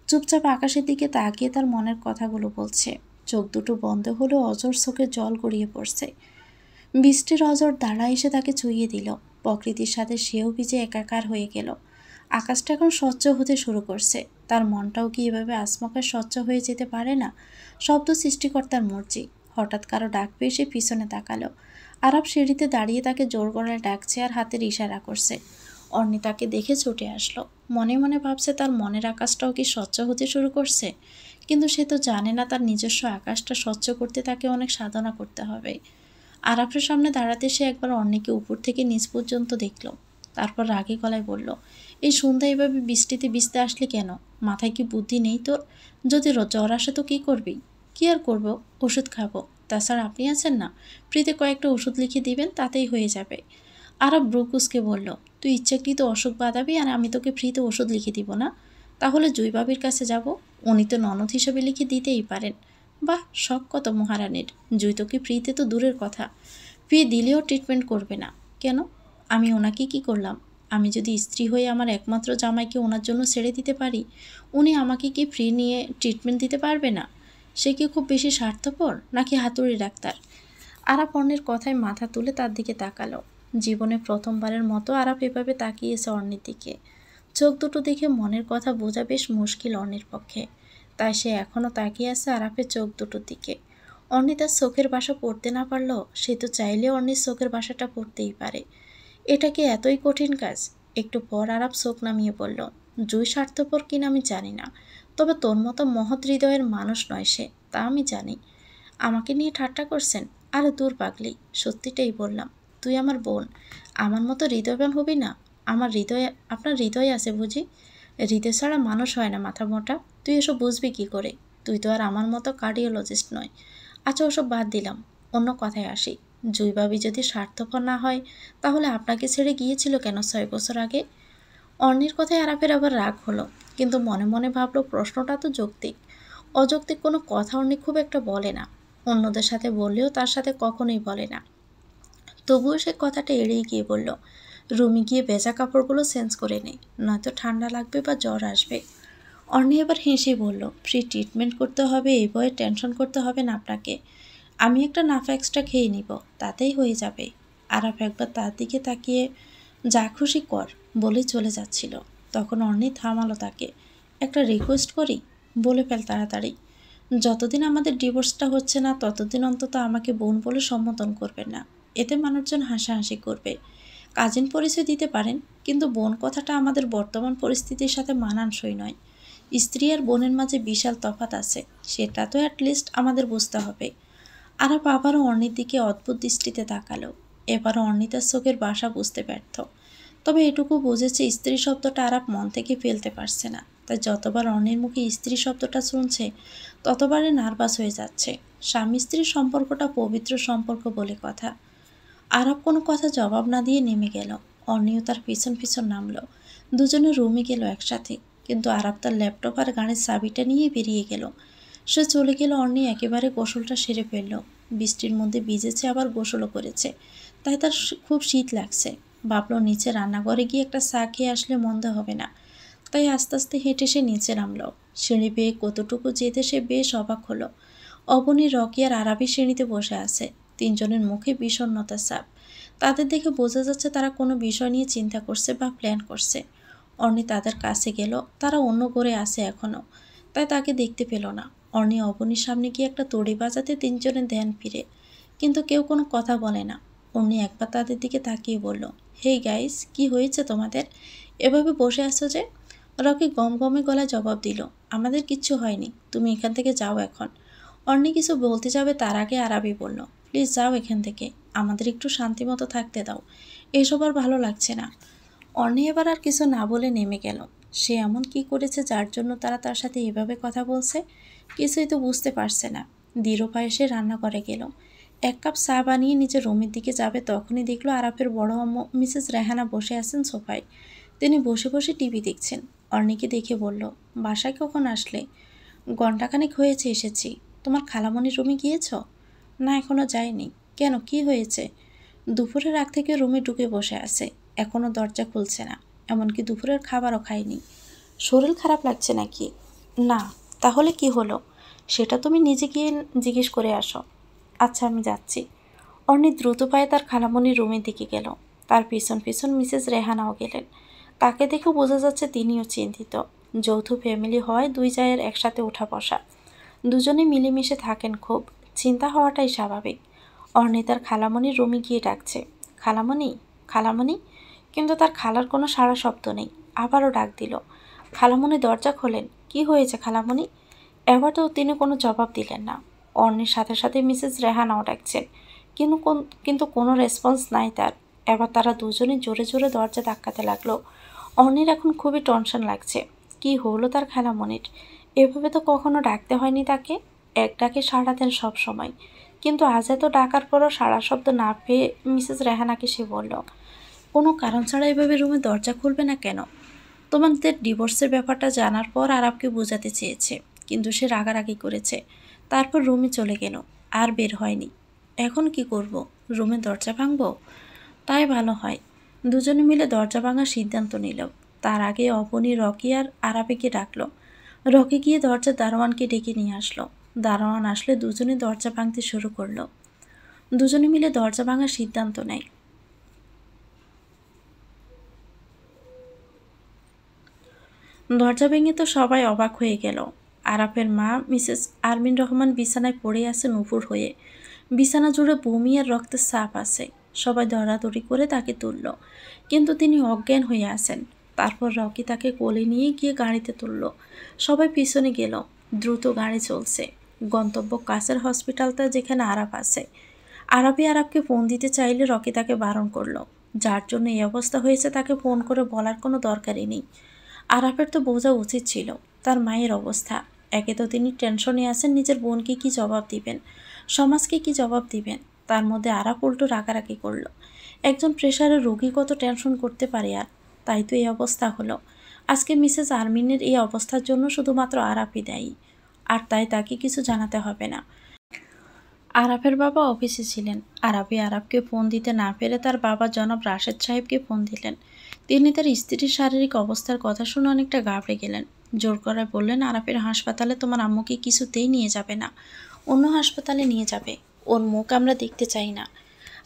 চুপচাপ আকাশের দিকে তাকিয়ে তার মনের কথাগুলো বলছে। চোখ দুটো বন্ধ হলেও অজর চোখে জল গড়িয়ে পড়ছে। বৃষ্টির অজর দাঁড়া এসে তাকে চুইয়ে দিল। প্রকৃতির সাথে সেও ভিজে একাকার হয়ে গেল। আকাশটা এখন স্বচ্ছ হতে শুরু করছে। তার মনটাও কি এভাবে আচমকা স্বচ্ছ হয়ে যেতে পারে না? শব্দ সৃষ্টিকর্তার মর্জি। হঠাৎ কারো ডাক পেয়ে সে পিছনে তাকালো। আরাব সিঁড়িতে দাঁড়িয়ে তাকে জোর গলায় ডাকছে আর হাতের ইশারা করছে। অর্ণি তাকে দেখে ছুটে আসলো। মনে মনে ভাবছে তার মনের আকাশটাও কি স্বচ্ছ হতে শুরু করছে, কিন্তু সে তো জানে না তার নিজস্ব আকাশটা স্বচ্ছ করতে তাকে অনেক সাধনা করতে হবে। আরাফের সামনে দাঁড়াতে সে একবার অর্ণিকে উপর থেকে নিচ পর্যন্ত দেখল। তারপর রাগী গলায় বলল, এই সন্ধ্যা এভাবে বৃষ্টিতে ভিজতে আসলে কেন? মাথায় কি বুদ্ধি নেই তোর? যদি জ্বর আসে তো কী করবি? কী আর করব, ওষুধ খাবো। তাছাড়া আপনি আছেন না, ফ্রিতে কয়েকটা ওষুধ লিখে দিবেন, তাতেই হয়ে যাবে। আরাব ব্রুকুসকে বলল, তুই ইচ্ছাকৃত অসুখ বাঁধাবি আর আমি তোকে ফ্রিতে ওষুধ লিখে দিব না? তাহলে জুইবাবির কাছে যাব, উনি তো ননদ হিসেবে লিখে দিতেই পারেন। বাহ, শখ কত মহারানীর! জুই তোকে ফ্রিতে তো দূরের কথা, ফি দিলেও ট্রিটমেন্ট করবে না। কেন? আমি ওনাকে কি করলাম? আমি যদি স্ত্রী হয়ে আমার একমাত্র জামাইকে ওনার জন্য ছেড়ে দিতে পারি, উনি আমাকে কি ফ্রি নিয়ে ট্রিটমেন্ট দিতে পারবে না? সে কি খুব বেশি স্বার্থপর নাকি হাতুড়ি ডাক্তার? আরাপ অর্ণের কথায় মাথা তুলে তার দিকে তাকালো। জীবনে প্রথমবারের মতো আরাপ এভাবে তাকিয়েছে অর্ণের দিকে। চোখ দুটো দেখে মনের কথা বোঝা বেশ মুশকিল অর্ণের পক্ষে, তাই সে এখনও তাকিয়ে আছে আরাপের চোখ দুটোর দিকে। অর্ণি তার চোখের ভাষা পড়তে না পারলেও সে তো চাইলে অর্ণির চোখের ভাষাটা পড়তেই পারে। এটা কি এতই কঠিন কাজ? একটু পর আরাপ চোখ নামিয়ে বলল, জুই স্বার্থপর কিনা আমি জানি না, তবে তোর মতো মহৎ হৃদয়ের মানুষ নয় সে, তা আমি জানি। আমাকে নিয়ে ঠাট্টা করছেন? আরে দূর পাগলি, সত্যিটাই বললাম। তুই আমার বোন, আমার মতো হৃদয়বান হবি না? আমার হৃদয়ে আপনার হৃদয় আছে বুঝি? হৃদয় ছাড়া মানুষ হয় না মাথা মোটা। তুই এসব বুঝবি কি করে? তুই তো আর আমার মতো কার্ডিওলজিস্ট নয়। আচ্ছা, ওসব বাদ দিলাম, অন্য কথায় আসি। জুইবাবি যদি স্বার্থপর না হয় তাহলে আপনাকে ছেড়ে গিয়েছিল কেন 6 বছর আগে? অর্ণির কথায় আরাফের আবার রাগ হলো, কিন্তু মনে মনে ভাবলো প্রশ্নটা তো যৌক্তিক। অযৌক্তিক কোনো কথা অর্ণি খুব একটা বলে না, অন্যদের সাথে বললেও তার সাথে কখনোই বলে না। তবুও সে কথাটা এড়িয়ে গিয়ে বলল, রুমে গিয়ে ভেজা কাপড়গুলো চেঞ্জ করে নে, নয়তো ঠান্ডা লাগবে বা জ্বর আসবে। অর্ণি এবার হেসে বলল, ফ্রি ট্রিটমেন্ট করতে হবে এই ভয়ে টেনশন করতে হবে না আপনাকে। আমি একটা নাফা এক্সট্রা খেয়ে নিব, তাতেই হয়ে যাবে। আরাফ একবার তার দিকে তাকিয়ে যা খুশি কর বলে চলে যাচ্ছিল, তখন অর্ণি থামালো তাকে। একটা রিকোয়েস্ট করি, বলে ফেল তাড়াতাড়ি। যতদিন আমাদের ডিভোর্সটা হচ্ছে না ততদিন অন্তত আমাকে বোন বলে সম্বোধন করবেন না, এতে মানুষজন হাসাহাসি করবে। কাজিন পরিচয় দিতে পারেন, কিন্তু বোন কথাটা আমাদের বর্তমান পরিস্থিতির সাথে মানানসই নয়। স্ত্রী আর বোনের মাঝে বিশাল তফাৎ আছে, সেটা তো অ্যাটলিস্ট আমাদের বুঝতে হবে। আরাপ আবারও অর্ণির দিকে অদ্ভুত দৃষ্টিতে তাকালো। এবারও অর্ণি তার চোখের ভাষা বুঝতে ব্যর্থ, তবে এটুকু বুঝেছে স্ত্রী শব্দটা আরাপ মন থেকে ফেলতে পারছে না। তাই যতবার অর্ণির মুখে স্ত্রী শব্দটা শুনছে ততবারই নার্ভাস হয়ে যাচ্ছে। স্বামী স্ত্রীর সম্পর্কটা পবিত্র সম্পর্ক বলে কথা। আরাপ কোনো কথা জবাব না দিয়ে নেমে গেল। অর্ণিও তার পিছন পিছন নামলো। দুজনে রুমে গেল একসাথে, কিন্তু আরাপ তার ল্যাপটপ আর গাড়ির চাবিটা নিয়ে বেরিয়ে গেল। সে চলে গেল। অর্ণি একেবারে গোসলটা সেরে ফেলল। বৃষ্টির মধ্যে ভিজেছে আবার গোসলও করেছে, তাই তার খুব শীত লাগছে। ভাবলো নিচে রান্নাঘরে গিয়ে একটা চা খেয়ে আসলে মন্দ হবে না, তাই আস্তে আস্তে হেঁটে সে নিচে নামলো। সিঁড়ি বেয়ে কতটুকু যেতে সে বেশ অবাক হলো। অবনী, রকি আর আরাবি সিঁড়িতে বসে আছে। তিনজনের মুখে বিষণ্ণতার ছাপ। তাদের দেখে বোঝা যাচ্ছে তারা কোনো বিষয় নিয়ে চিন্তা করছে বা প্ল্যান করছে। অর্ণি তাদের কাছে গেল। তারা অন্য ঘরে আছে এখনও, তাই তাকে দেখতে পেল না। অর্ণি অবনীর সামনে গিয়ে একটা তড়ি বাজাতে তিনজনের ধ্যান ফিরে, কিন্তু কেউ কোনো কথা বলে না। অর্ণি একবার তাদের দিকে তাকিয়ে বলল, হেই গাইস, কি হয়েছে তোমাদের? এভাবে বসে আছো যে? রকি গমগমে গলায় জবাব দিল, আমাদের কিচ্ছু হয়নি, তুমি এখান থেকে যাও এখন। অর্ণি কিছু বলতে যাবে তার আগে আরাবি বলল, প্লিজ যাও এখান থেকে, আমাদের একটু শান্তিমতো থাকতে দাও, এসব আর ভালো লাগছে না। অর্ণি এবার আর কিছু না বলে নেমে গেল। সে এমন কি করেছে যার জন্য তারা তার সাথে এভাবে কথা বলছে? কিছুই তো বুঝতে পারছে না। দৃঢ় পায়ে সে রান্নাঘরে গেল। এক কাপ চা বানিয়ে নিজের রুমের দিকে যাবে, তখনই দেখলো আরাফের বড় আম্মু মিসেস রেহানা বসে আছেন সোফায়। তিনি বসে বসে টিভি দেখছেন। অর্ণিকে দেখে বলল, বাসায় কখন আসলে? ঘণ্টাখানেক হয়েছে এসেছি। তোমার খালামণির রুমে গিয়েছ? না, এখনও যায়নি। কেন, কি হয়েছে? দুপুরের আগ থেকে রুমে ঢুকে বসে আছে, এখনও দরজা খুলছে না, এমনকি দুপুরের খাবারও খায়নি। শরীর খারাপ লাগছে নাকি? না। তাহলে কি হলো সেটা তুমি নিজে গিয়ে জিজ্ঞেস করে আসো। আচ্ছা, আমি যাচ্ছি। অর্ণি দ্রুত পায়ে তার খালামণির রুমের দিকে গেল। তার পিছন পিছন মিসেস রেহানাও গেলেন। তাকে দেখে বোঝা যাচ্ছে তিনিও চিন্তিত। যৌথ ফ্যামিলি হওয়ায় দুই জায়ের একসাথে ওঠা বসা, দুজনে মিলেমিশে থাকেন খুব, চিন্তা হওয়াটাই স্বাভাবিক। অর্ণি তার খালামণির রুমে গিয়ে ডাকছে, খালামণি, খালামণি, কিন্তু তার খালার কোনো সাড়া শব্দ নেই। আবারও ডাক দিল। খালামণি দরজা খোলেন। কি হয়েছে খালামণি? এবার তো তিনি কোনো জবাব দিলেন না। অর্ণির সাথে সাথে মিসেস রেহানাও ডাকছেন, কিন্তু কোনো রেসপন্স নাই তার। এবার তারা দুজনে জোরে জোরে দরজা ধাক্কাতে লাগলো। অর্ণির এখন খুবই টেনশন লাগছে। কি হলো তার খালামণির? এভাবে তো কখনো ডাকতে হয়নি তাকে। এক ডাকে সাড়া দেন সব সময়, কিন্তু আজ এত ডাকার পরও সাড়া শব্দ না পেয়ে মিসেস রেহানাকে সে বলল, কোনো কারণ ছাড়া এভাবে রুমে দরজা খুলবে না কেন? তোমাদের ডিভোর্সের ব্যাপারটা জানার পর আরাবকে বোঝাতে চেয়েছে, কিন্তু সে রাগারাগি করেছে। তারপর রুমে চলে গেল, আর বের হয়নি। এখন কি করব? রুমে দরজা ভাঙব? তাই ভালো হয়। দুজনে মিলে দরজা ভাঙার সিদ্ধান্ত নিল। তার আগে অবনী রকি আর আরাবিকে ডাকলো। রকি গিয়ে দরজার দারোয়ানকে ডেকে নিয়ে আসলো। দারোয়ান আসলে দুজনে দরজা ভাঙতে শুরু করলো। দুজনে মিলে দরজা ভাঙার সিদ্ধান্ত নেয়। দরজা ভেঙে তো সবাই অবাক হয়ে গেল। আরাফের মা মিসেস আরমিন রহমান বিছানায় পড়ে আছেন উপুর হয়ে। বিছানা জুড়ে বমি আর রক্তের ছাপ আছে। সবাই দৌড়াদৌড়ি করে তাকে তুলল, কিন্তু তিনি অজ্ঞান হয়ে আছেন। তারপর রকি তাকে কোলে নিয়ে গিয়ে গাড়িতে তুলল। সবাই পিছনে গেল। দ্রুত গাড়ি চলছে। গন্তব্য কাছের হসপিটালটা, যেখানে আরাফ আছে। আরাফি আরাফকে ফোন দিতে চাইলে রকি তাকে বারণ করলো। যার জন্য এই অবস্থা হয়েছে তাকে ফোন করে বলার কোনো দরকারই নেই। আরাফের তো বোঝা উচিত ছিল তার মায়ের অবস্থা। একে তো তিনি টেনশনে আছেন নিজের বোনকে কি জবাব দিবেন, সমাজকে কি জবাব দিবেন। তার মধ্যে আরাফ উল্টো রাগারাগি করল। একজন প্রেশারের রোগী কত টেনশন করতে পারে, আর তাই তো এই অবস্থা হলো। আজকে মিসেস আরমিনের এই অবস্থার জন্য শুধুমাত্র আরাফই দায়ী, আর তাই তাকে কিছু জানাতে হবে না। আরাফের বাবা অফিসে ছিলেন। আরাফি আরাফকে ফোন দিতে না পেরে তার বাবা জনাব রাশেদ সাহেবকে ফোন দিলেন। তিনি তার স্ত্রীর শারীরিক অবস্থার কথা শুনে অনেকটা ঘাবড়ে গেলেন। জোর করায় বললেন, আরাফের হাসপাতালে তোমার আম্মুকে কিছুতেই নিয়ে যাবে না, অন্য হাসপাতালে নিয়ে যাবে, ওর মুখ আমরা দেখতে চাই না।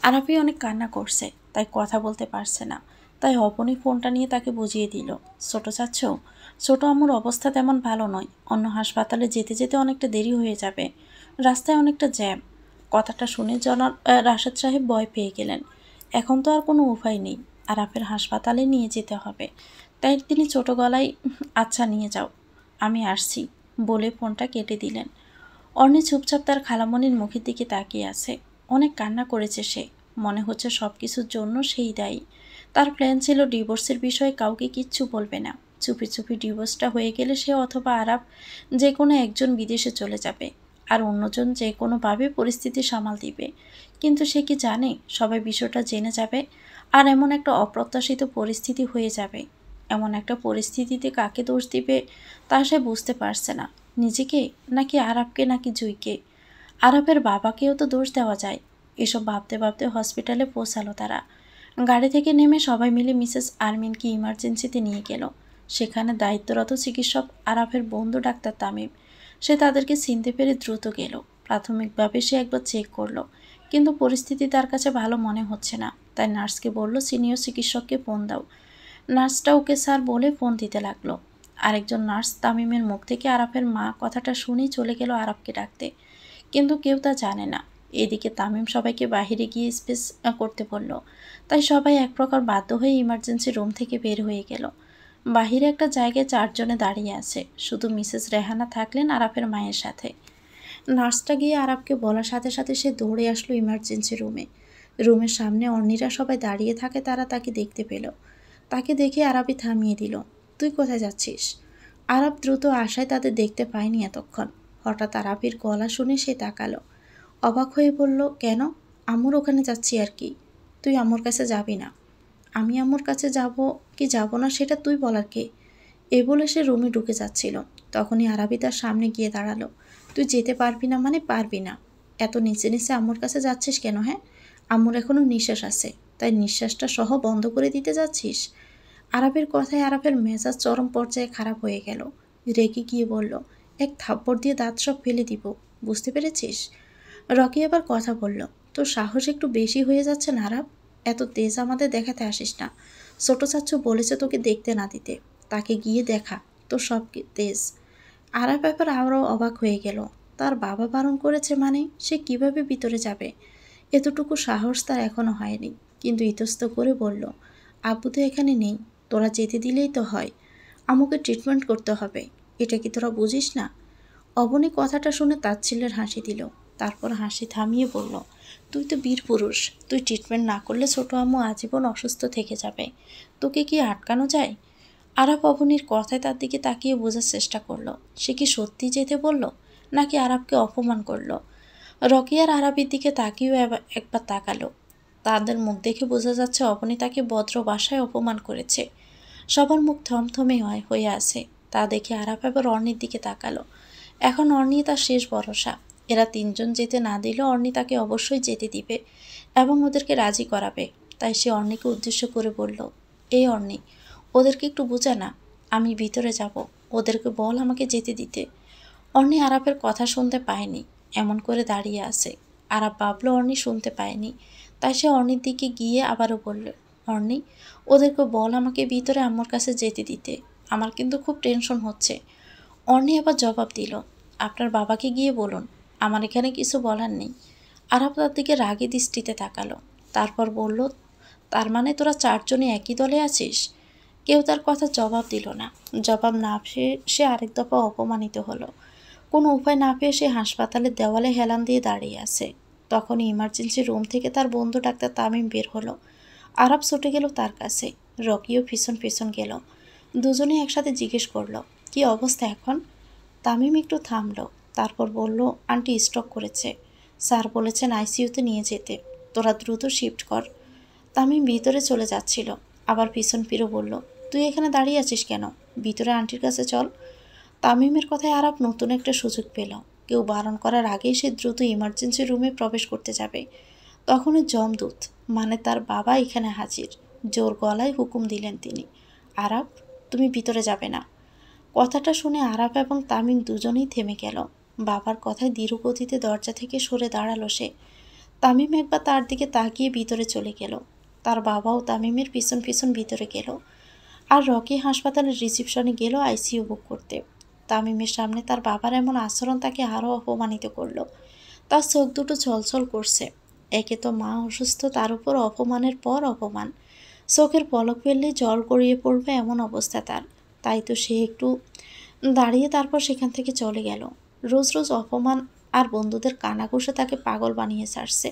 আরাফি অনেক কান্না করছে, তাই কথা বলতে পারছে না। তাই অবনী ফোনটা নিয়ে তাকে বুঝিয়ে দিল, ছোট চাচ্ছ, ছোট আম্মুর অবস্থা তেমন ভালো নয়, অন্য হাসপাতালে যেতে যেতে অনেকটা দেরি হয়ে যাবে, রাস্তায় অনেকটা জ্যাম। কথাটা শুনে জনাব রাশেদ সাহেব ভয় পেয়ে গেলেন। এখন তো আর কোনো উপায় নেই, আরাফের হাসপাতালে নিয়ে যেতে হবে। তাই তিনি ছোট গলায়, আচ্ছা নিয়ে যাও, আমি আসছি বলে ফোনটা কেটে দিলেন। অর্ণি চুপচাপ তার খালামণির মুখের দিকে তাকিয়ে আছে। অনেক কান্না করেছে সে, মনে হচ্ছে সব কিছুর জন্য সেই দায়ী। তার প্ল্যান ছিল ডিভোর্সের বিষয়ে কাউকে কিচ্ছু বলবে না। চুপি চুপি ডিভোর্সটা হয়ে গেলে সে অথবা আরাফ যে কোনো একজন বিদেশে চলে যাবে, আর অন্যজন যে কোনোভাবে পরিস্থিতি সামাল দিবে। কিন্তু সে কি জানে সবাই বিষয়টা জেনে যাবে, আর এমন একটা অপ্রত্যাশিত পরিস্থিতি হয়ে যাবে। এমন একটা পরিস্থিতিতে কাকে দোষ দিবে তা সে বুঝতে পারছে না, নিজেকে নাকি আরাফকে নাকি জুইকে। আরাফের বাবাকেও তো দোষ দেওয়া যায়। এসব ভাবতে ভাবতে হসপিটালে পৌঁছালো তারা। গাড়ি থেকে নেমে সবাই মিলে মিসেস আরমিনকে ইমার্জেন্সিতে নিয়ে গেল। সেখানে দায়িত্বরত চিকিৎসক আরাফের বন্ধু ডাক্তার তামিম। সে তাদেরকে চিনতে পেরে দ্রুত গেল। প্রাথমিকভাবে সে একবার চেক করলো, কিন্তু পরিস্থিতি তার কাছে ভালো মনে হচ্ছে না। তাই নার্সকে বলল, সিনিয়র চিকিৎসককে ফোন দাও। নার্সটা ওকে স্যার বলে ফোন দিতে লাগলো। আরেকজন নার্স তামিমের মুখ থেকে আরাফের মা কথাটা শুনেই চলে গেল আরাফকে ডাকতে, কিন্তু কেউ তা জানে না। এদিকে তামিম সবাইকে বাহিরে গিয়ে স্পেস করতে বলল, তাই সবাই এক প্রকার বাধ্য হয়ে ইমার্জেন্সি রুম থেকে বের হয়ে গেল। বাহিরে একটা জায়গায় 4 জনে দাঁড়িয়ে আছে, শুধু মিসেস রেহানা থাকলেন আরাফের মায়ের সাথে। নার্সটা গিয়ে আরাফকে বলার সাথে সাথে সে দৌড়ে আসলো ইমার্জেন্সি রুমে। রুমের সামনে অন্যরা সবাই দাঁড়িয়ে থাকে, তারা তাকে দেখতে পেল। তাকে দেখে আরাফই থামিয়ে দিল। তুই কোথায় যাচ্ছিস? আরাফ দ্রুত আশায় তাদের দেখতে পায়নি এতক্ষণ। হঠাৎ আরাফির গলা শুনে সে তাকালো। অবাক হয়ে বলল, কেন? আম্মুর ওখানে যাচ্ছি আর কি। তুই আম্মুর কাছে যাবি না। আমি আম্মুর কাছে যাব কি যাব না সেটা তুই বলার কে? এ বলে সে রুমে ঢুকে যাচ্ছিল, তখনই আরাফি তার সামনে গিয়ে দাঁড়ালো। তুই যেতে পারবি না মানে পারবি না। এত নিচে নিচে আম্মুর কাছে যাচ্ছিস কেন? হ্যাঁ, আম্মুর এখনো নিঃশ্বাস আছে, তাই নিঃশ্বাসটা সহ বন্ধ করে দিতে যাচ্ছিস? আরাফের কথায় আরাফের মেজাজ চরম পর্যায়ে খারাপ হয়ে গেল। রেগে গিয়ে বলল, এক থাপ্পড় দিয়ে দাঁত সব ফেলে দিব, বুঝতে পেরেছিস? রকি আবার কথা বলল, তোর সাহস একটু বেশি হয়ে যাচ্ছে না আরাফ? এত তেজ আমাদের দেখাতে আসিস না। ছোট চাচ্চু বলেছে তোকে দেখতে না দিতে, তাকে গিয়ে দেখা তোর সব তেজ। আরাফ ব্যাপার আরও অবাক হয়ে গেল। তার বাবা বারণ করেছে মানে সে কিভাবে ভিতরে যাবে? এতটুকু সাহস তার এখনো হয়নি, কিন্তু ইতস্ত করে বলল, আব্বু তো এখানে নেই, তোরা যেতে দিলেই তো হয়। আমাকে ট্রিটমেন্ট করতে হবে, এটা কি তোরা বুঝিস না? অবনী কথাটা শুনে তাচ্ছিল্যের হাসি দিল, তারপর হাসি থামিয়ে বলল, তুই তো বীর পুরুষ, তুই ট্রিটমেন্ট না করলে ছোট আম্মু আজীবন অসুস্থ থেকে যাবে, তোকে কি আটকানো যায়? আরাফ অবনীর কথায় তার দিকে তাকিয়ে বোঝার চেষ্টা করলো, সে কি সত্যি যেতে বলল নাকি আরাফকে অপমান করলো। রকি আর আরাফের দিকে তাকিয়েও একবার তাকালো। তাদের মুখ দেখে বোঝা যাচ্ছে অবনী তাকে ভদ্র ভাষায় অপমান করেছে। সবার মুখ থমথমে হয়ে আছে। তা দেখে আরাফ এবার অর্ণির দিকে তাকালো। এখন অর্ণি তার শেষ ভরসা। এরা 3 জন যেতে না দিলেও অর্ণি তাকে অবশ্যই যেতে দিবে এবং ওদেরকে রাজি করাবে। তাই সে অর্ণিকে উদ্দেশ্য করে বলল, এই অর্ণি, ওদেরকে একটু বোঝা না, আমি ভিতরে যাব, ওদেরকে বল আমাকে যেতে দিতে। অর্ণি আরাফের কথা শুনতে পায়নি, এমন করে দাঁড়িয়ে আছে। আরাফ ভাবলো অর্ণি শুনতে পায়নি, তাই সে অর্ণির দিকে গিয়ে আবারও বলল, অর্ণি, ওদেরকে বল আমাকে ভিতরে আম্মুর কাছে যেতে দিতে, আমার কিন্তু খুব টেনশন হচ্ছে। অর্ণি আবার জবাব দিল, আপনার বাবাকে গিয়ে বলুন, আমার এখানে কিছু বলার নেই। আরাফ তার দিকে রাগী দৃষ্টিতে তাকালো, তারপর বলল, তার মানে তোরা 4 জনই একই দলে আছিস? কেউ তার কথা জবাব দিল না। জবাব না পেয়ে সে আরেক দফা অপমানিত হলো। কোনো উপায় না পেয়ে সে হাসপাতালের দেওয়ালে হেলান দিয়ে দাঁড়িয়ে আছে। তখনই ইমার্জেন্সি রুম থেকে তার বন্ধু ডাক্তার তামিম বের হলো। আরাফ ছুটে গেল তার কাছে, রকিও পিছন পিছন গেল। দুজনেই একসাথে জিজ্ঞেস করলো, কি অবস্থা এখন? তামিম একটু থামলো, তারপর বলল, আন্টি স্ট্রোক করেছে, স্যার বলেছেন আইসিইউতে নিয়ে যেতে, তোরা দ্রুত শিফট কর। তামিম ভিতরে চলে যাচ্ছিল, আবার পিছন ফিরে বলল, তুই এখানে দাঁড়িয়ে আছিস কেন? ভিতরে আন্টির কাছে চল। তামিমের কথায় আরাফ নতুন একটা সুযোগ পেল। কেউ বারণ করার আগেই সে দ্রুত ইমার্জেন্সি রুমে প্রবেশ করতে যাবে। তখনই যমদূত মানে তার বাবা এখানে হাজির। জোর গলায় হুকুম দিলেন তিনি, আরাফ, তুমি ভিতরে যাবে না। কথাটা শুনে আরাফ এবং তামিম দুজনেই থেমে গেল। বাবার কথায় ধীরগতিতে দরজা থেকে সরে দাঁড়ালো সে। তামিম একবার তার দিকে তাকিয়ে ভিতরে চলে গেল। তার বাবাও তামিমের পিছন পিছন ভিতরে গেল। আর রকি হাসপাতালের রিসিপশনে গেল আইসিইউ বুক করতে। তামিমের সামনে তার বাবার এমন আচরণ তাকে আরও অপমানিত করলো। তার চোখ দুটো ছলছল করছে। একে তো মা অসুস্থ, তার উপর অপমানের পর অপমান। চোখের পলক ফেললেই জল গড়িয়ে পড়বে এমন অবস্থা তার। তাই তো সে একটু দাঁড়িয়ে তারপর সেখান থেকে চলে গেল। রোজ রোজ অপমান আর বন্ধুদের কানাঘুষে তাকে পাগল বানিয়ে ছাড়ছে।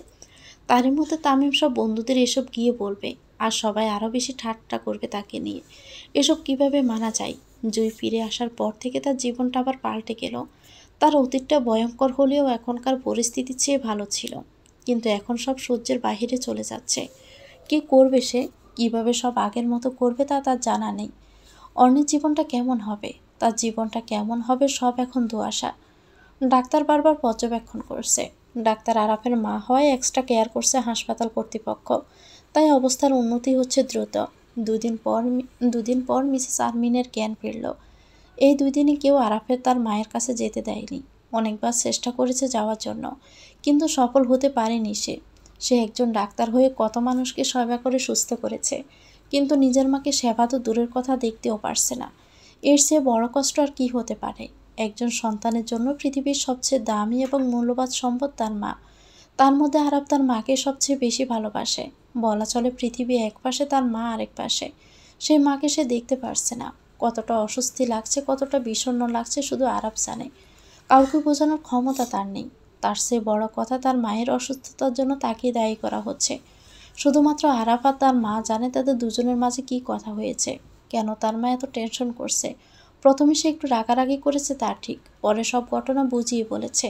তারই মধ্যে তামিম সব বন্ধুদের এসব গিয়ে বলবে, আর সবাই আরও বেশি ঠাট্টা করবে তাকে নিয়ে। এসব কিভাবে মানা যায়? জুই ফিরে আসার পর থেকে তার জীবনটা আবার পাল্টে গেল। তার অতীতটা ভয়ঙ্কর হলেও এখনকার পরিস্থিতির চেয়ে ভালো ছিল, কিন্তু এখন সব সহ্যের বাহিরে চলে যাচ্ছে। কি করবে সে? কিভাবে সব আগের মতো করবে তা তার জানা নেই। অন্যের জীবনটা কেমন হবে, তার জীবনটা কেমন হবে, সব এখন দুআশা। ডাক্তার বারবার পর্যবেক্ষণ করছে। ডাক্তার আরাফের মা হওয়ায় এক্সট্রা কেয়ার করছে হাসপাতাল কর্তৃপক্ষ, তাই অবস্থার উন্নতি হচ্ছে দ্রুত। দুদিন পর মিসেস আরমিনের জ্ঞান ফিরল। এই 2 দিনে কেউ আরাফের তার মায়ের কাছে যেতে দেয়নি। অনেকবার চেষ্টা করেছে যাওয়ার জন্য, কিন্তু সফল হতে পারেনি সে। সে একজন ডাক্তার হয়ে কত মানুষকে সেবা করে সুস্থ করেছে, কিন্তু নিজের মাকে সেবা তো দূরের কথা, দেখতেও পারছে না। এর চেয়ে বড় কষ্ট আর কি হতে পারে? একজন সন্তানের জন্য পৃথিবীর সবচেয়ে দামি এবং মূল্যবান সম্পদ তার মা। তার মধ্যে আরাফ তার মাকে সবচেয়ে বেশি ভালোবাসে। বলা চলে পৃথিবী এক পাশে, তার মা আরেক পাশে। সেই মাকে সে দেখতে পারছে না। কতটা অস্বস্তি লাগছে, কতটা বিষণ্ণ লাগছে শুধু আরাফ জানে। কাউকে বোঝানোর ক্ষমতা তার নেই। তার চেয়ে বড় কথা, তার মায়ের অসুস্থতার জন্য তাকে দায়ী করা হচ্ছে। শুধুমাত্র আরাফ আর তার মা জানে তাদের দুজনের মাঝে কী কথা হয়েছে, কেন তার মা এত টেনশন করছে। প্রথমে সে একটু রাগারাগি করেছে, তা ঠিক, পরে সব ঘটনা বুঝিয়ে বলেছে।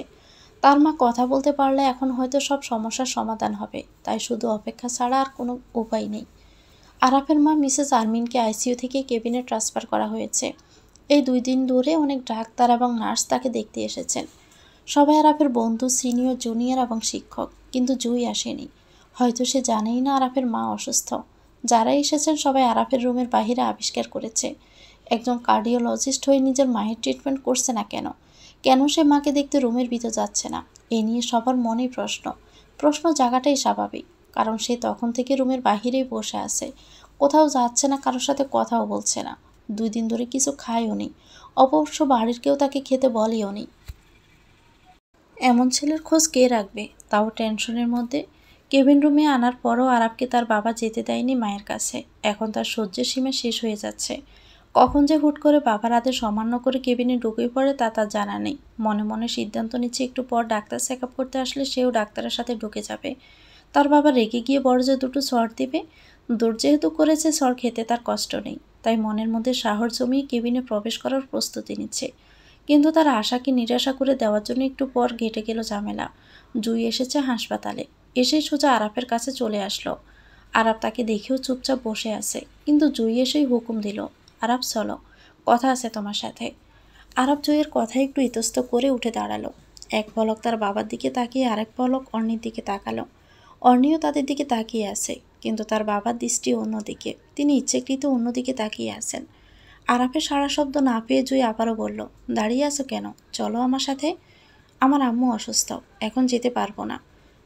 তার মা কথা বলতে পারলে এখন হয়তো সব সমস্যার সমাধান হবে, তাই শুধু অপেক্ষা ছাড়া আর কোনো উপায় নেই। আরাফের মা মিসেস আরমিনকে আইসিইউ থেকে কেবিনে ট্রান্সফার করা হয়েছে। এই 2 দিন ধরে অনেক ডাক্তার এবং নার্স তাকে দেখতে এসেছেন। সবাই আরাফের বন্ধু, সিনিয়র, জুনিয়র এবং শিক্ষক, কিন্তু জুই আসেনি। হয়তো সে জানেই না আরাফের মা অসুস্থ। যারা এসেছেন সবাই আরাফের রুমের বাহিরে আবিষ্কার করেছে। একজন কার্ডিওলজিস্ট হয়ে নিজের মায়ের ট্রিটমেন্ট করছে না কেন? কেন সে মাকে দেখতে রুমের ভিতর যাচ্ছে না? এ নিয়ে সবার মনেই প্রশ্ন জাগাটাই স্বাভাবিক, কারণ সে তখন থেকে রুমের বাহিরেই বসে আছে, কোথাও যাচ্ছে না, কারোর সাথে কথাও বলছে না। 2 দিন ধরে কিছু খায়ও নি, অবশ্য বাড়ির কেউ তাকে খেতে বলেও নি। এমন ছেলের খোঁজ কে রাখবে, তাও টেনশনের মধ্যে। কেবিন রুমে আনার পরও আরাফকে তার বাবা যেতে দেয়নি মায়ের কাছে। এখন তার সহ্যের সীমা শেষ হয়ে যাচ্ছে। কখন যে হুট করে বাবার আদেশ অমান্য করে কেবিনে ঢুকে পড়ে তা তার জানা নেই। মনে মনে সিদ্ধান্ত নিচ্ছে একটু পর ডাক্তার চেক আপ করতে আসলে সেও ডাক্তারের সাথে ঢুকে যাবে। তার বাবা রেগে গিয়ে বড় যে দুটো সর দিবে। দৌড় যেহেতু করেছে, সর খেতে তার কষ্ট নেই, তাই মনের মধ্যে সাহস জমিয়ে কেবিনে প্রবেশ করার প্রস্তুতি নিচ্ছে। কিন্তু তার আশাকে নিরাশা করে দেওয়ার জন্য একটু পর ঘেটে গেল ঝামেলা। জুই এসেছে হাসপাতালে, এসেই সোজা আরাফের কাছে চলে আসলো। আরাফ তাকে দেখেও চুপচাপ বসে আছে, কিন্তু জুই এসেই হুকুম দিল, আরাফ চলো, কথা আছে তোমার সাথে। আরাফ জুইয়ের কথা একটু ইতস্ত করে উঠে দাঁড়ালো। এক পলক তার বাবার দিকে তাকিয়ে আরেক পলক অর্ণির দিকে তাকালো। অর্ণিও তাদের দিকে তাকিয়ে আছে, কিন্তু তার বাবার দৃষ্টি অন্যদিকে। তিনি ইচ্ছাকৃত অন্যদিকে তাকিয়ে আছেন। আরাফের সারা শব্দ না পেয়ে জুই আবারও বলল, দাঁড়িয়ে আছো কেন? চলো আমার সাথে। আমার আম্মু অসুস্থ, এখন যেতে পারবো না।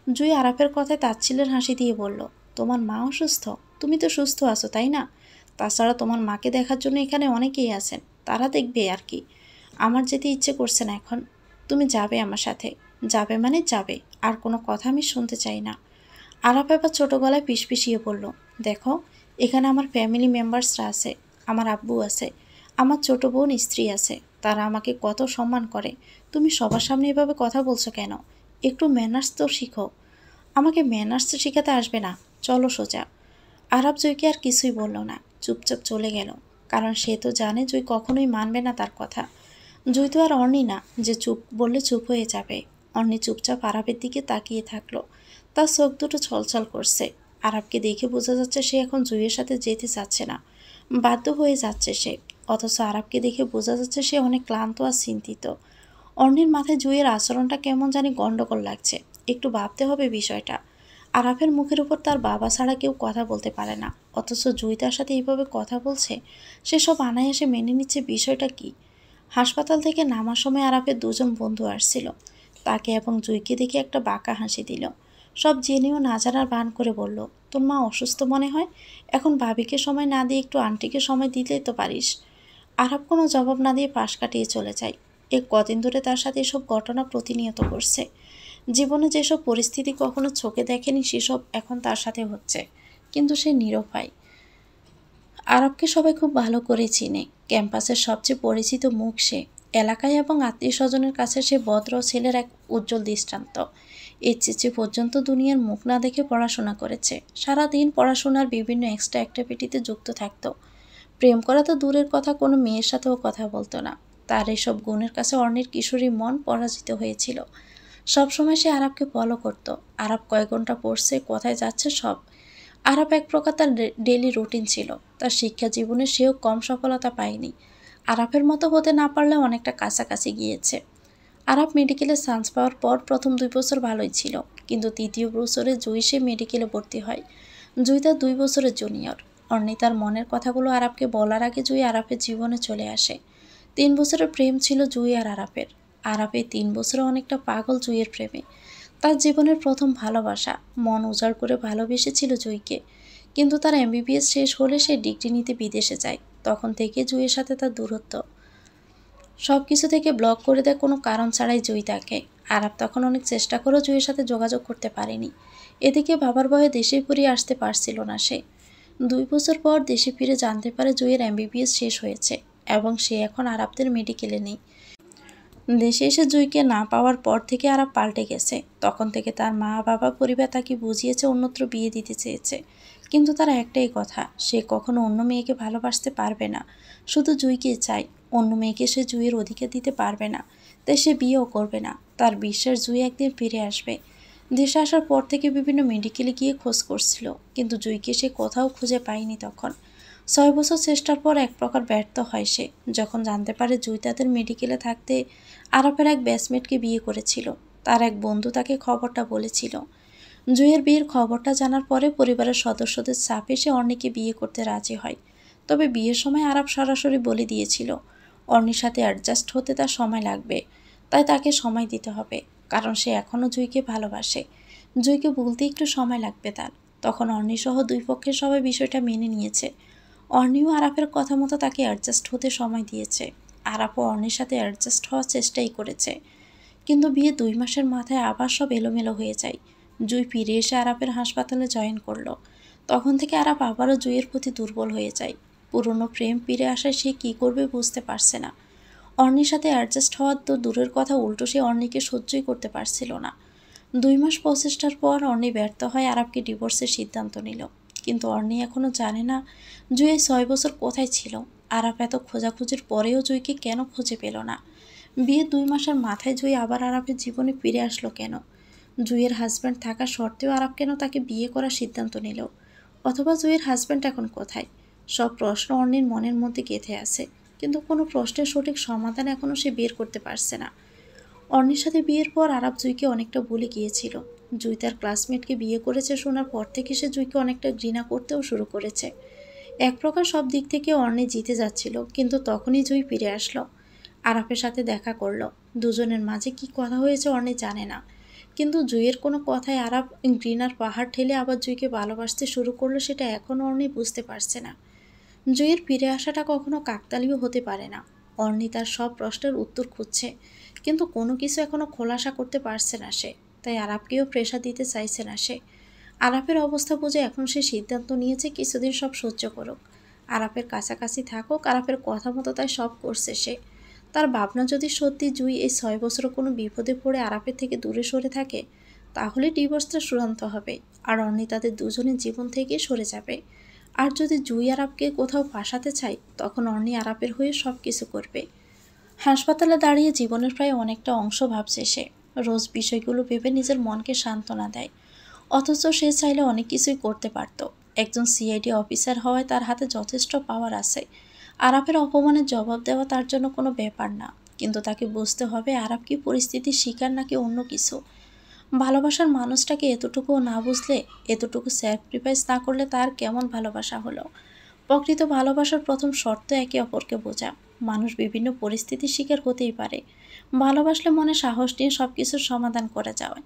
জুই আরাফের কথায় তাচ্ছিল্যের হাসি দিয়ে বলল, তোমার মা অসুস্থ? তুমি তো সুস্থ আছো, তাই না? তাছাড়া তোমার মাকে দেখার জন্য এখানে অনেকেই আছেন, তারা দেখবে আর কি। আমার যেতে ইচ্ছে করছে না এখন। তুমি যাবে আমার সাথে। যাবে মানে যাবে, আর কোনো কথা আমি শুনতে চাই না। আরাফ এবার ছোটো গলায় পিষপিষিয়ে বলল, দেখো, এখানে আমার ফ্যামিলি মেম্বার্সরা আছে, আমার আব্বু আছে, আমার ছোট বোন, স্ত্রী আছে, তারা আমাকে কত সম্মান করে। তুমি সবার সামনে এভাবে কথা বলছো কেন? একটু ম্যানার্স তো শিখো। আমাকে ম্যানার্স শেখাতে আসবে না, চলো সোজা। আরাফ জয়কে আর কিছুই বলল না, চুপচাপ চলে গেল, কারণ সে তো জানে জয় কখনোই মানবে না তার কথা। জয় তো আর অর্ণি না যে চুপ বললে চুপ হয়ে যাবে। অর্ণি চুপচাপ আরাফের দিকে তাকিয়ে থাকলো। তার চোখ দুটো ছলছল করছে। আরাফকে দেখে বোঝা যাচ্ছে সে এখন জুইয়ের সাথে যেতে চাচ্ছে না, বাধ্য হয়ে যাচ্ছে সে। অথচ আরাফকে দেখে বোঝা যাচ্ছে সে অনেক ক্লান্ত আর চিন্তিত। অর্ণির মাথায় জুইয়ের আচরণটা কেমন জানি গন্ডগোল লাগছে। একটু ভাবতে হবে বিষয়টা। আরাফের মুখের উপর তার বাবা ছাড়া কেউ কথা বলতে পারে না, অথচ জুই তার সাথে এইভাবে কথা বলছে। সে সব আনায়াসে মেনে নিচ্ছে, বিষয়টা কি? হাসপাতাল থেকে নামার সময় আরাফের 2জন বন্ধু আসছিল। তাকে এবং জুইকে দেখে একটা বাঁকা হাসি দিল। সব জেনেও না জানার ভান করে বলল, তোর মা অসুস্থ মনে হয়, এখন ভাবিকে সময় না দিয়ে একটু আন্টিকে সময় দিতেই তো পারিস। আরাফ কোনো জবাব না দিয়ে পাশ কাটিয়ে চলে যায়। কদিন ধরে তার সাথে এসব ঘটনা প্রতিনিয়ত ঘটছে। জীবনে যেসব পরিস্থিতি কখনো চোখে দেখেনি সেসব এখন তার সাথে হচ্ছে, কিন্তু সে নিরুপায়। আরবকে সবাই খুব ভালো করে চিনে, ক্যাম্পাসের সবচেয়ে পরিচিত মুখ সে। এলাকায় এবং আত্মীয় স্বজনের কাছে সে ভদ্র ছেলের এক উজ্জ্বল দৃষ্টান্ত। এর চেয়ে পর্যন্ত দুনিয়ার মুখ না দেখে পড়াশোনা করেছে, সারাদিন পড়াশোনার বিভিন্ন এক্সট্রা অ্যাক্টিভিটিতে যুক্ত থাকতো। প্রেম করা তো দূরের কথা, কোনো মেয়ের সাথেও কথা বলতো না। তার এসব গুণের কাছে অর্ণির কিশোরী মন পরাজিত হয়েছিল। সবসময় সে আরাবকে ফলো করতো। আরাব কয়েক ঘন্টা পড়ছে, কোথায় যাচ্ছে সব। আরাব এক প্রকার তার ডেলি রুটিন ছিল। তার শিক্ষা জীবনে সেও কম সফলতা পায়নি। আরাফের মতো হতে না পারলেও অনেকটা কাছাকাছি গিয়েছে। আরাব মেডিকেলে চান্স পাওয়ার পর প্রথম 2 বছর ভালোই ছিল, কিন্তু তৃতীয় বছরে জুই সে মেডিকেলে ভর্তি হয়। জুই তার 2 বছরের জুনিয়র। অর্ণি তার মনের কথাগুলো আরাফকে বলার আগে জুই আরাফের জীবনে চলে আসে। 3 বছরের প্রেম ছিল জুই আর আরাফের। আরাফ এই 3 বছরে অনেকটা পাগল জুইয়ের প্রেমে। তার জীবনের প্রথম ভালোবাসা, মন উজাড় করে ভালোবেসেছিল জুইকে। কিন্তু তার এমবিবিএস শেষ হলে সে ডিগ্রি নিতে বিদেশে যায়। তখন থেকে জুইয়ের সাথে তার দূরত্ব। সব কিছু থেকে ব্লক করে দেয় কোনো কারণ ছাড়াই জুই তাকে। আরাফ তখন অনেক চেষ্টা করেও জুইয়ের সাথে যোগাযোগ করতে পারেনি। এদিকে বাবার ভয়ে দেশে ফিরে আসতে পারছিল না সে। 2 বছর পর দেশে ফিরে জানতে পারে জুইয়ের এমবিবিএস শেষ হয়েছে এবং সে এখন আরাফদের মেডিকেলে নেই। দেশে এসে জুইকে না পাওয়ার পর থেকে আরাফ পাল্টে গেছে। তখন থেকে তার মা বাবা পরিবার তাকে বুঝিয়েছে অন্যত্র বিয়ে দিতে চেয়েছে, কিন্তু তারা একটাই কথা, সে কখনো অন্য মেয়েকে ভালোবাসতে পারবে না, শুধু জুইকে চাই। অন্য মেয়েকে সে জুইয়ের অধিকার দিতে পারবে না, তাই সে বিয়েও করবে না। তার বিশ্বাস জুই একদিন ফিরে আসবে। দেশে আসার পর থেকে বিভিন্ন মেডিকেলে গিয়ে খোঁজ করছিল, কিন্তু জুইকে সে কোথাও খুঁজে পায়নি। তখন 6 বছর চেষ্টার পর এক প্রকার ব্যর্থ হয় সে, যখন জানতে পারে জুই তাদের মেডিকেলে থাকতে আরাফের এক ব্যাচমেটকে বিয়ে করেছিল। তার এক বন্ধু তাকে খবরটা বলেছিল। জুইয়ের বিয়ের খবরটা জানার পরে পরিবারের সদস্যদের চাপে সে অর্ণিকে বিয়ে করতে রাজি হয়। তবে বিয়ের সময় আরাফ সরাসরি বলে দিয়েছিল অর্ণির সাথে অ্যাডজাস্ট হতে তার সময় লাগবে, তাই তাকে সময় দিতে হবে, কারণ সে এখনও জুইকে ভালোবাসে। জুইকে বলতে একটু সময় লাগবে তার। তখন অর্ণি সহ দুই পক্ষের সবাই বিষয়টা মেনে নিয়েছে। অর্ণিও আরাফের কথা মতো তাকে অ্যাডজাস্ট হতে সময় দিয়েছে। আরাফও অর্ণির সাথে অ্যাডজাস্ট হওয়ার চেষ্টাই করেছে, কিন্তু বিয়ে 2 মাসের মাথায় আবার সব এলোমেলো হয়ে যায়। জুই ফিরে এসে আরাফের হাসপাতালে জয়েন করলো। তখন থেকে আরাফ আবারও জুইয়ের প্রতি দুর্বল হয়ে যায়। পুরনো প্রেম ফিরে আসায় সে কী করবে বুঝতে পারছে না। অর্ণির সাথে অ্যাডজাস্ট হওয়ার তো দূরের কথা, উল্টো সে অর্ণিকে সহ্যই করতে পারছিল না। 2 মাস প্রচেষ্টার পর অর্ণি ব্যর্থ হয় আরাফকে ডিভোর্সের সিদ্ধান্ত নিল। কিন্তু অর্ণি এখনও জানে না জুই এই 6 বছর কোথায় ছিল। আরাফ এত খোঁজাখুঁজির পরেও জুইকে কেন খুঁজে পেল না। বিয়ে 2 মাসের মাথায় জুই আবার আরাফের জীবনে ফিরে আসলো কেন? জুইয়ের হাজব্যান্ড থাকা সত্ত্বেও আরাফ কেন তাকে বিয়ে করার সিদ্ধান্ত নিল? অথবা জুইয়ের হাজব্যান্ড এখন কোথায়? সব প্রশ্ন অর্ণির মনের মধ্যে গেঁথে আছে, কিন্তু কোনো প্রশ্নের সঠিক সমাধান এখনও সে বের করতে পারছে না। অর্ণির সাথে বিয়ের পর আরাফ জুইকে অনেকটা ভুলে গিয়েছিল। জুই তার ক্লাসমেটকে বিয়ে করেছে শোনার পর থেকে সে জুইকে অনেকটা ঘৃণা করতেও শুরু করেছে। এক প্রকার সব দিক থেকে অর্ণি জিতে যাচ্ছিল, কিন্তু তখনই জুই ফিরে আসলো। আরাফের সাথে দেখা করলো। দুজনের মাঝে কি কথা হয়েছে অর্ণি জানে না, কিন্তু জুইয়ের কোনো কথায় আরাফ ঘৃণার পাহাড় ঠেলে আবার জুইকে ভালোবাসতে শুরু করলো, সেটা এখনও অর্ণি বুঝতে পারছে না। জুইয়ের ফিরে আসাটা কখনো কাকতালীয় হতে পারে না। অর্ণি তার সব প্রশ্নের উত্তর খুঁজছে, কিন্তু কোনো কিছু এখনও খোলাসা করতে পারছে না সে। তাই আরাফকেও প্রেশার দিতে চাইছে না সে। আরাফের অবস্থা বুঝে এখন সে সিদ্ধান্ত নিয়েছে কিছুদিন সব সহ্য করুক, আরাফের কাছাকাছি থাকুক, আরাফের কথা মতো তাই সব করছে সে। তার ভাবনা যদি সত্যি জুই এই 6 বছরও কোনো বিপদে পড়ে আরাফের থেকে দূরে সরে থাকে, তাহলে ডিভোর্সটা চূড়ান্ত হবে আর অর্ণি তাদের দুজনের জীবন থেকে সরে যাবে। আর যদি জুই আরাফকে কোথাও ফাঁসাতে চায়, তখন অর্ণি আরাফের হয়ে সব কিছু করবে। হাসপাতালে দাঁড়িয়ে জীবনের প্রায় অনেকটা অংশ ভাবছে সে। রোজ বিষয়গুলো ভেবে নিজের মনকে সান্ত্বনা দেয়। অথচ সে চাইলে অনেক কিছুই করতে পারত। একজন সিআইডি অফিসার হওয়ায় তার হাতে যথেষ্ট পাওয়ার আছে। আরাফের অপমানের জবাব দেওয়া তার জন্য কোনো ব্যাপার না, কিন্তু তাকে বুঝতে হবে আরাফ কি পরিস্থিতির শিকার নাকি অন্য কিছু। ভালোবাসার মানুষটাকে এতটুকুও না বুঝলে, এতটুকু স্যাক্রিফাইস না করলে তার কেমন ভালোবাসা হলো? প্রকৃত ভালোবাসার প্রথম শর্ত একে অপরকে বোঝা। মানুষ বিভিন্ন পরিস্থিতির শিকার হতেই পারে। ভালোবাসলে মনে সাহস নিয়ে সব কিছুর সমাধান করে যাওয়া,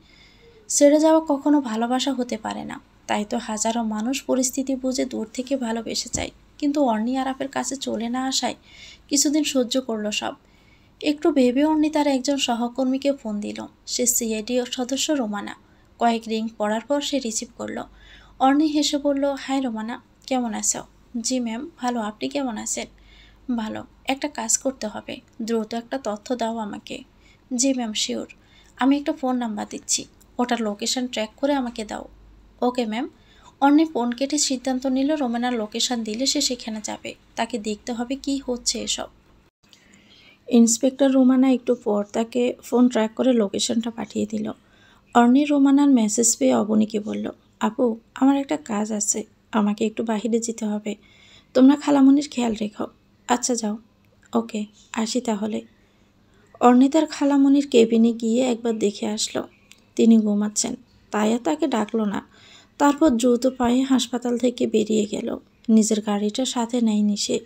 ছেড়ে যাওয়া কখনো ভালোবাসা হতে পারে না। তাই তো হাজারো মানুষ পরিস্থিতি বুঝে দূর থেকে ভালোবেসে যায়, কিন্তু অর্ণি আরাফের কাছে চলে না আসায় কিছুদিন সহ্য করলো সব। একটু ভেবে অর্ণি তার একজন সহকর্মীকে ফোন দিল। সে সিআইডি সদস্য রোমানা। কয়েক রিং পড়ার পর সে রিসিভ করলো। অর্ণি হেসে বলল, হাই রোমানা, কেমন আছো? জি ম্যাম, ভালো, আপনি কেমন আছেন? ভালো। একটা কাজ করতে হবে, দ্রুত একটা তথ্য দাও আমাকে। জি ম্যাম, শিওর। আমি একটা ফোন নাম্বার দিচ্ছি, ওটার লোকেশন ট্র্যাক করে আমাকে দাও। Okay ma'am. অর্ণি ফোন কেটে সিদ্ধান্ত নিল রোমানার লোকেশন দিলে সে সেখানে যাবে। তাকে দেখতে হবে কি হচ্ছে এসব। ইন্সপেক্টর রোমানা একটু পর তাকে ফোন ট্র্যাক করে লোকেশনটা পাঠিয়ে দিল। অর্ণি রোমানার মেসেজ পেয়ে অবনীকে বলল, আপু, আমার একটা কাজ আছে, আমাকে একটু বাহিরে যেতে হবে, তোমরা খালামণির খেয়াল রেখো। আচ্ছা যাও। ওকে, আসি তাহলে। অর্ণি তার খালামণির কেবিনে গিয়ে একবার দেখে আসলো। তিনি ঘুমাচ্ছেন, তাই আর তাকে ডাকলো না। তারপর দ্রুত পায়ে হাসপাতাল থেকে বেরিয়ে গেল। নিজের গাড়িটা সাথে নেয়নি সে।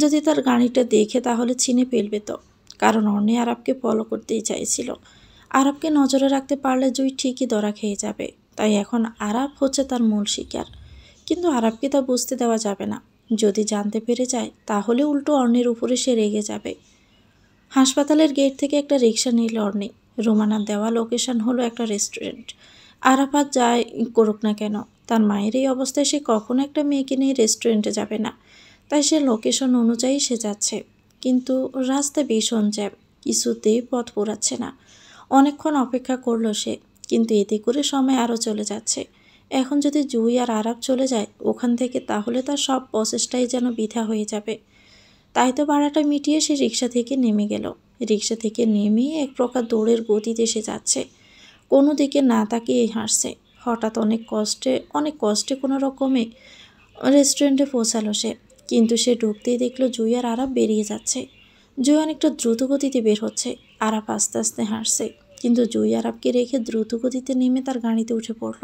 যদি তার গাড়িটা দেখে তাহলে চিনে ফেলবে তো, কারণ অর্ণি আরাবকে ফলো করতেই চাইছিল। আরাবকে নজরে রাখতে পারলে জুই ঠিকই ধরা খেয়ে যাবে, তাই এখন আরাব হচ্ছে তার মূল শিকার। কিন্তু আরাবকে তা বুঝতে দেওয়া যাবে না। যদি জানতে পেরে যায় তাহলে উল্টো অর্ণির উপরে সে রেগে যাবে। হাসপাতালের গেট থেকে একটা রিক্সা নিল অর্ণি। রোমানার দেওয়া লোকেশন হলো একটা রেস্টুরেন্ট। আরাফাত যাই করুক না কেন, তার মায়ের এই অবস্থায় সে কখনো একটা মেয়েকে নিয়ে রেস্টুরেন্টে যাবে না। তাই সে লোকেশন অনুযায়ী সে যাচ্ছে। কিন্তু রাস্তায় ভীষণ জ্যাম, কিছুতেই পথ পুরাচ্ছে না। অনেকক্ষণ অপেক্ষা করলো সে, কিন্তু এতে করে সময় আরও চলে যাচ্ছে। এখন যদি জুই আর আরাব চলে যায় ওখান থেকে, তাহলে তার সব প্রসেসটাই যেন বৃথা হয়ে যাবে। তাই তো ভাড়াটা মিটিয়ে সে রিক্সা থেকে নেমে গেল। রিক্সা থেকে নেমে এক প্রকার দৌড়ের গতিতে সে যাচ্ছে, কোনো দিকে না তাকিয়েই হাসছে। হঠাৎ অনেক কষ্টে কোনো রকমে রেস্টুরেন্টে পৌঁছালো সে। কিন্তু সে ঢুকতেই দেখলো জুই আর আরাব বেরিয়ে যাচ্ছে। জুই অনেকটা দ্রুত গতিতে বের হচ্ছে, আরাব আস্তে আস্তে হাসছে। কিন্তু জুই আরাবকে রেখে দ্রুত গতিতে নেমে তার গাড়িতে উঠে পড়ল।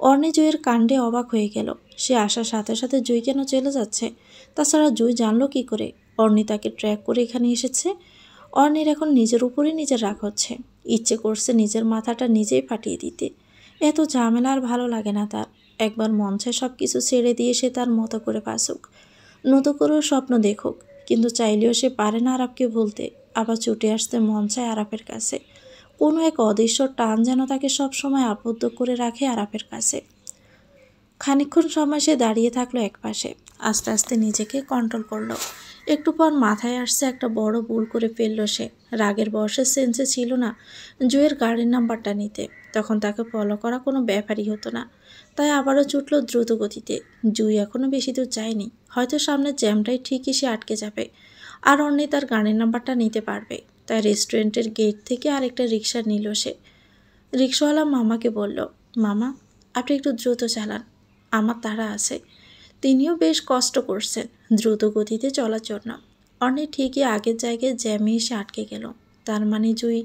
অর্ণি জুইয়ের কাণ্ডে অবাক হয়ে গেল। সে আসার সাথে সাথে জুই কেন চলে যাচ্ছে? তাছাড়া জুই জানলো কি করে অর্ণি তাকে ট্র্যাক করে এখানে এসেছে? অর্ণির এখন নিজের উপরেই নিজের রাগ হচ্ছে। ইচ্ছে করছে নিজের মাথাটা নিজেই ফাটিয়ে দিতে। এত ঝামেলা আর ভালো লাগে না তার। একবার মন চায় সব কিছু ছেড়ে দিয়ে সে তার মতো করে বাঁচুক, নতুন করেও স্বপ্ন দেখুক। কিন্তু চাইলেও সে পারে না আরাবকে ভুলতে। আবার ছুটে আসতে মন চায় আরাফের কাছে। কোনো এক অদৃশ্য টান যেন তাকে সবসময় আবদ্ধ করে রাখে আরাফের কাছে। খানিকক্ষণ সময় সে দাঁড়িয়ে থাকলো একপাশে। আস্তে আস্তে নিজেকে কন্ট্রোল করলো। একটু পর মাথায় আসছে একটা বড় ভুল করে ফেললো সে। রাগের বয়সের সেন্সে ছিল না জুয়ের গাড়ির নাম্বারটা নিতে। তখন তাকে ফলো করা কোনো ব্যাপারই হতো না। তাই আবারও ছুটল দ্রুত গতিতে। জুই এখনও বেশি দূর যায়নি। হয়তো সামনের জ্যামটাই ঠিকই সে আটকে যাবে, আর অন্যে তার গাড়ির নাম্বারটা নিতে পারবে। তাই রেস্টুরেন্টের গেট থেকে আরেকটা রিক্সা নিল সে। রিক্সাওয়ালা মামাকে বলল, মামা আপনি একটু দ্রুত চালান, আমার তাড়া আছে। তিনিও বেশ কষ্ট করছেন দ্রুত গতিতে চলার জন্য। অর্ণি ঠিকই আগের জায়গায় জ্যামে এসে আটকে গেল। তার মানে জুই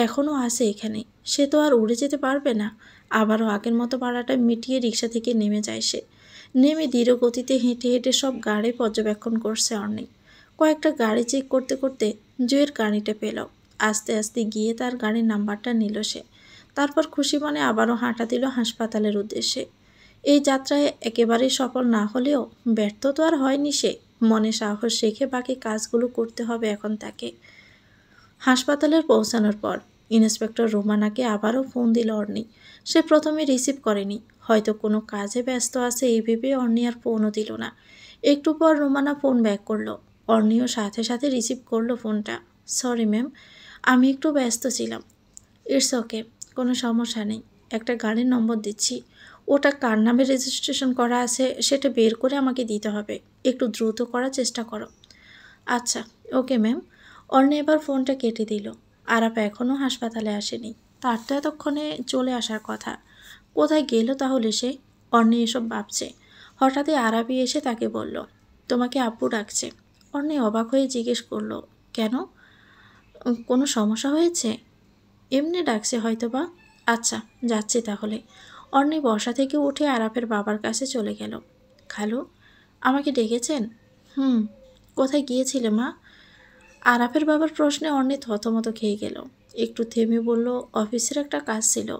এখনও আছে এখানে। সে তো আর উড়ে যেতে পারবে না। আবারও আগের মতো ভাড়াটা মিটিয়ে রিক্সা থেকে নেমে যায় সে। নেমে ধীর গতিতে হেঁটে হেঁটে সব গাড়ি পর্যবেক্ষণ করছে অর্ণি। কয়েকটা গাড়ি চেক করতে করতে জুয়ের গাড়িটা পেল। আস্তে আস্তে গিয়ে তার গাড়ির নাম্বারটা নিল সে। তারপর খুশি মনে আবারও হাঁটা দিল হাসপাতালের উদ্দেশ্যে। এই যাত্রায় একেবারেই সফল না হলেও ব্যর্থ তো আর হয়নি সে। মনে সাহস রেখে বাকি কাজগুলো করতে হবে এখন তাকে। হাসপাতালের পৌঁছানোর পর ইন্সপেক্টর রোমানাকে আবারও ফোন দিল অর্ণি। সে প্রথমে রিসিভ করেনি, হয়তো কোনো কাজে ব্যস্ত আছে এই ভেবে অর্ণি আর ফোনও দিল না। একটু পর রোমানা ফোন ব্যাক করলো। অর্ণিও সাথে সাথে রিসিভ করলো ফোনটা। সরি ম্যাম, আমি একটু ব্যস্ত ছিলাম। ইটস ওকে, কোনো সমস্যা নেই। একটা গাড়ির নম্বর দিচ্ছি, ওটা কার নামে রেজিস্ট্রেশন করা আছে সেটা বের করে আমাকে দিতে হবে। একটু দ্রুত করার চেষ্টা করো। আচ্ছা, ওকে ম্যাম। অর্ণি এবার ফোনটা কেটে দিল। আরাপ এখনও হাসপাতালে আসেনি। তার তো এতক্ষণে চলে আসার কথা। কোথায় গেল তাহলে সে? অর্ণি এসব ভাবছে। হঠাৎই আরাবি এসে তাকে বলল, তোমাকে আব্বু ডাকছে। অর্ণি অবাক হয়ে জিজ্ঞেস করলো, কেন? কোনো সমস্যা হয়েছে? এমনি ডাকছে হয়তো বা। আচ্ছা, যাচ্ছি তাহলে। অর্ণি বসা থেকে উঠে আরাফের বাবার কাছে চলে গেল। খালু, আমাকে ডেকেছেন? হুম। কোথায় গিয়েছিলে মা? আরাফের বাবার প্রশ্নে অর্ণি থতমত খেয়ে গেল। একটু থেমে বলল, অফিসের একটা কাজ ছিল।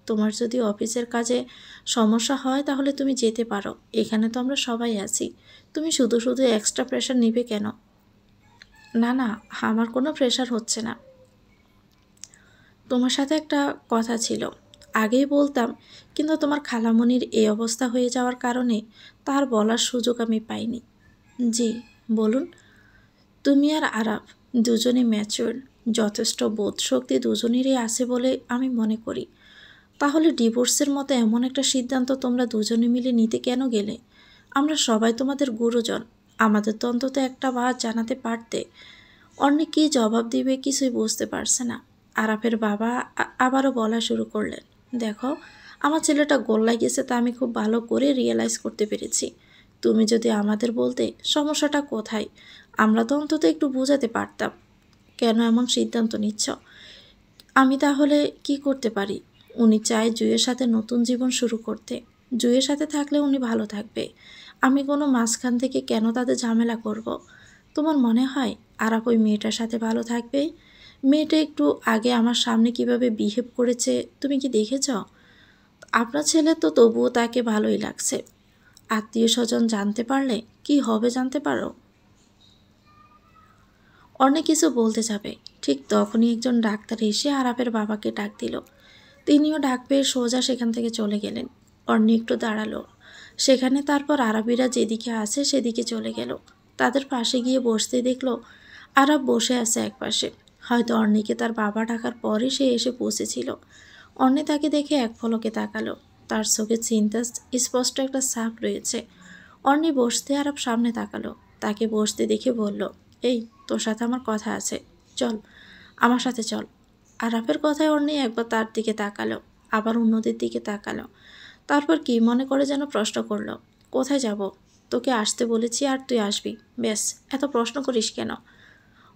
তোমার যদি অফিসের কাজে সমস্যা হয় তাহলে তুমি যেতে পারো। এখানে তো আমরা সবাই আছি। তুমি শুধু শুধু এক্সট্রা প্রেশার নিবে কেন? না না, আমার কোনো প্রেশার হচ্ছে না। তোমার সাথে একটা কথা ছিল, আগেই বলতাম, কিন্তু তোমার খালামণির এই অবস্থা হয়ে যাওয়ার কারণে তার বলার সুযোগ আমি পাইনি। জি বলুন। তুমি আর আরাফ দুজনে ম্যাচিওর, যথেষ্ট বোধশক্তি দুজনেরই আছে বলে আমি মনে করি। তাহলে ডিভোর্সের মতো এমন একটা সিদ্ধান্ত তোমরা দুজনে মিলে নিতে কেন গেলে? আমরা সবাই তোমাদের গুরুজন, আমাদের তো অন্তত একটা বার জানাতে পারতে। অন্য কী জবাব দিবে কিছুই বুঝতে পারছে না। আরাফের বাবা আবারও বলা শুরু করলেন, দেখো, আমার ছেলেটা গোল্লায় গেছে তা আমি খুব ভালো করে রিয়েলাইজ করতে পেরেছি। তুমি যদি আমাদের বলতে সমস্যাটা কোথায়, আমরা তো অন্তত একটু বোঝাতে পারতাম। কেন এমন সিদ্ধান্ত নিচ্ছ? আমি তাহলে কি করতে পারি? উনি চায় জুয়ের সাথে নতুন জীবন শুরু করতে। জুয়ের সাথে থাকলে উনি ভালো থাকবে। আমি কোনো মাঝখান থেকে কেন তাদের ঝামেলা করব? তোমার মনে হয় আরাপ ওই মেয়েটার সাথে ভালো থাকবে? মেয়েটা একটু আগে আমার সামনে কিভাবে বিহেভ করেছে তুমি কি দেখেছ? আপনার ছেলে তো তবুও তাকে ভালোই লাগছে। আত্মীয় স্বজন জানতে পারলে কি হবে জানতে পারো? অনেক কিছু বলতে যাবে, ঠিক তখনই একজন ডাক্তার এসে আরাপের বাবাকে ডাক দিল। তিনিও ডাক পেয়ে সোজা সেখান থেকে চলে গেলেন। অর্ণি একটু দাঁড়ালো সেখানে, তারপর আরবিরা যেদিকে আছে সেদিকে চলে গেল। তাদের পাশে গিয়ে বসতে দেখলো আরব বসে আছে একপাশে। হয়তো অর্ণিকে তার বাবা ডাকার পরে সে এসে পৌঁছেছিল। অর্ণি তাকে দেখে এক পলকে তাকালো। তার চোখে চিন্তা স্পষ্ট একটা ছাপ রয়েছে। অর্ণি বসতে আরব সামনে তাকালো। তাকে বসতে দেখে বলল, এই তোর সাথে আমার কথা আছে, চল আমার সাথে চল। আরাফের কথায় অর্ণি একবার তার দিকে তাকালো, আবার অন্যদের দিকে তাকালো। তারপর কি মনে করে যেন প্রশ্ন করলো, কোথায় যাব? তোকে আসতে বলেছি আর তুই আসবি, ব্যাস, এত প্রশ্ন করিস কেন?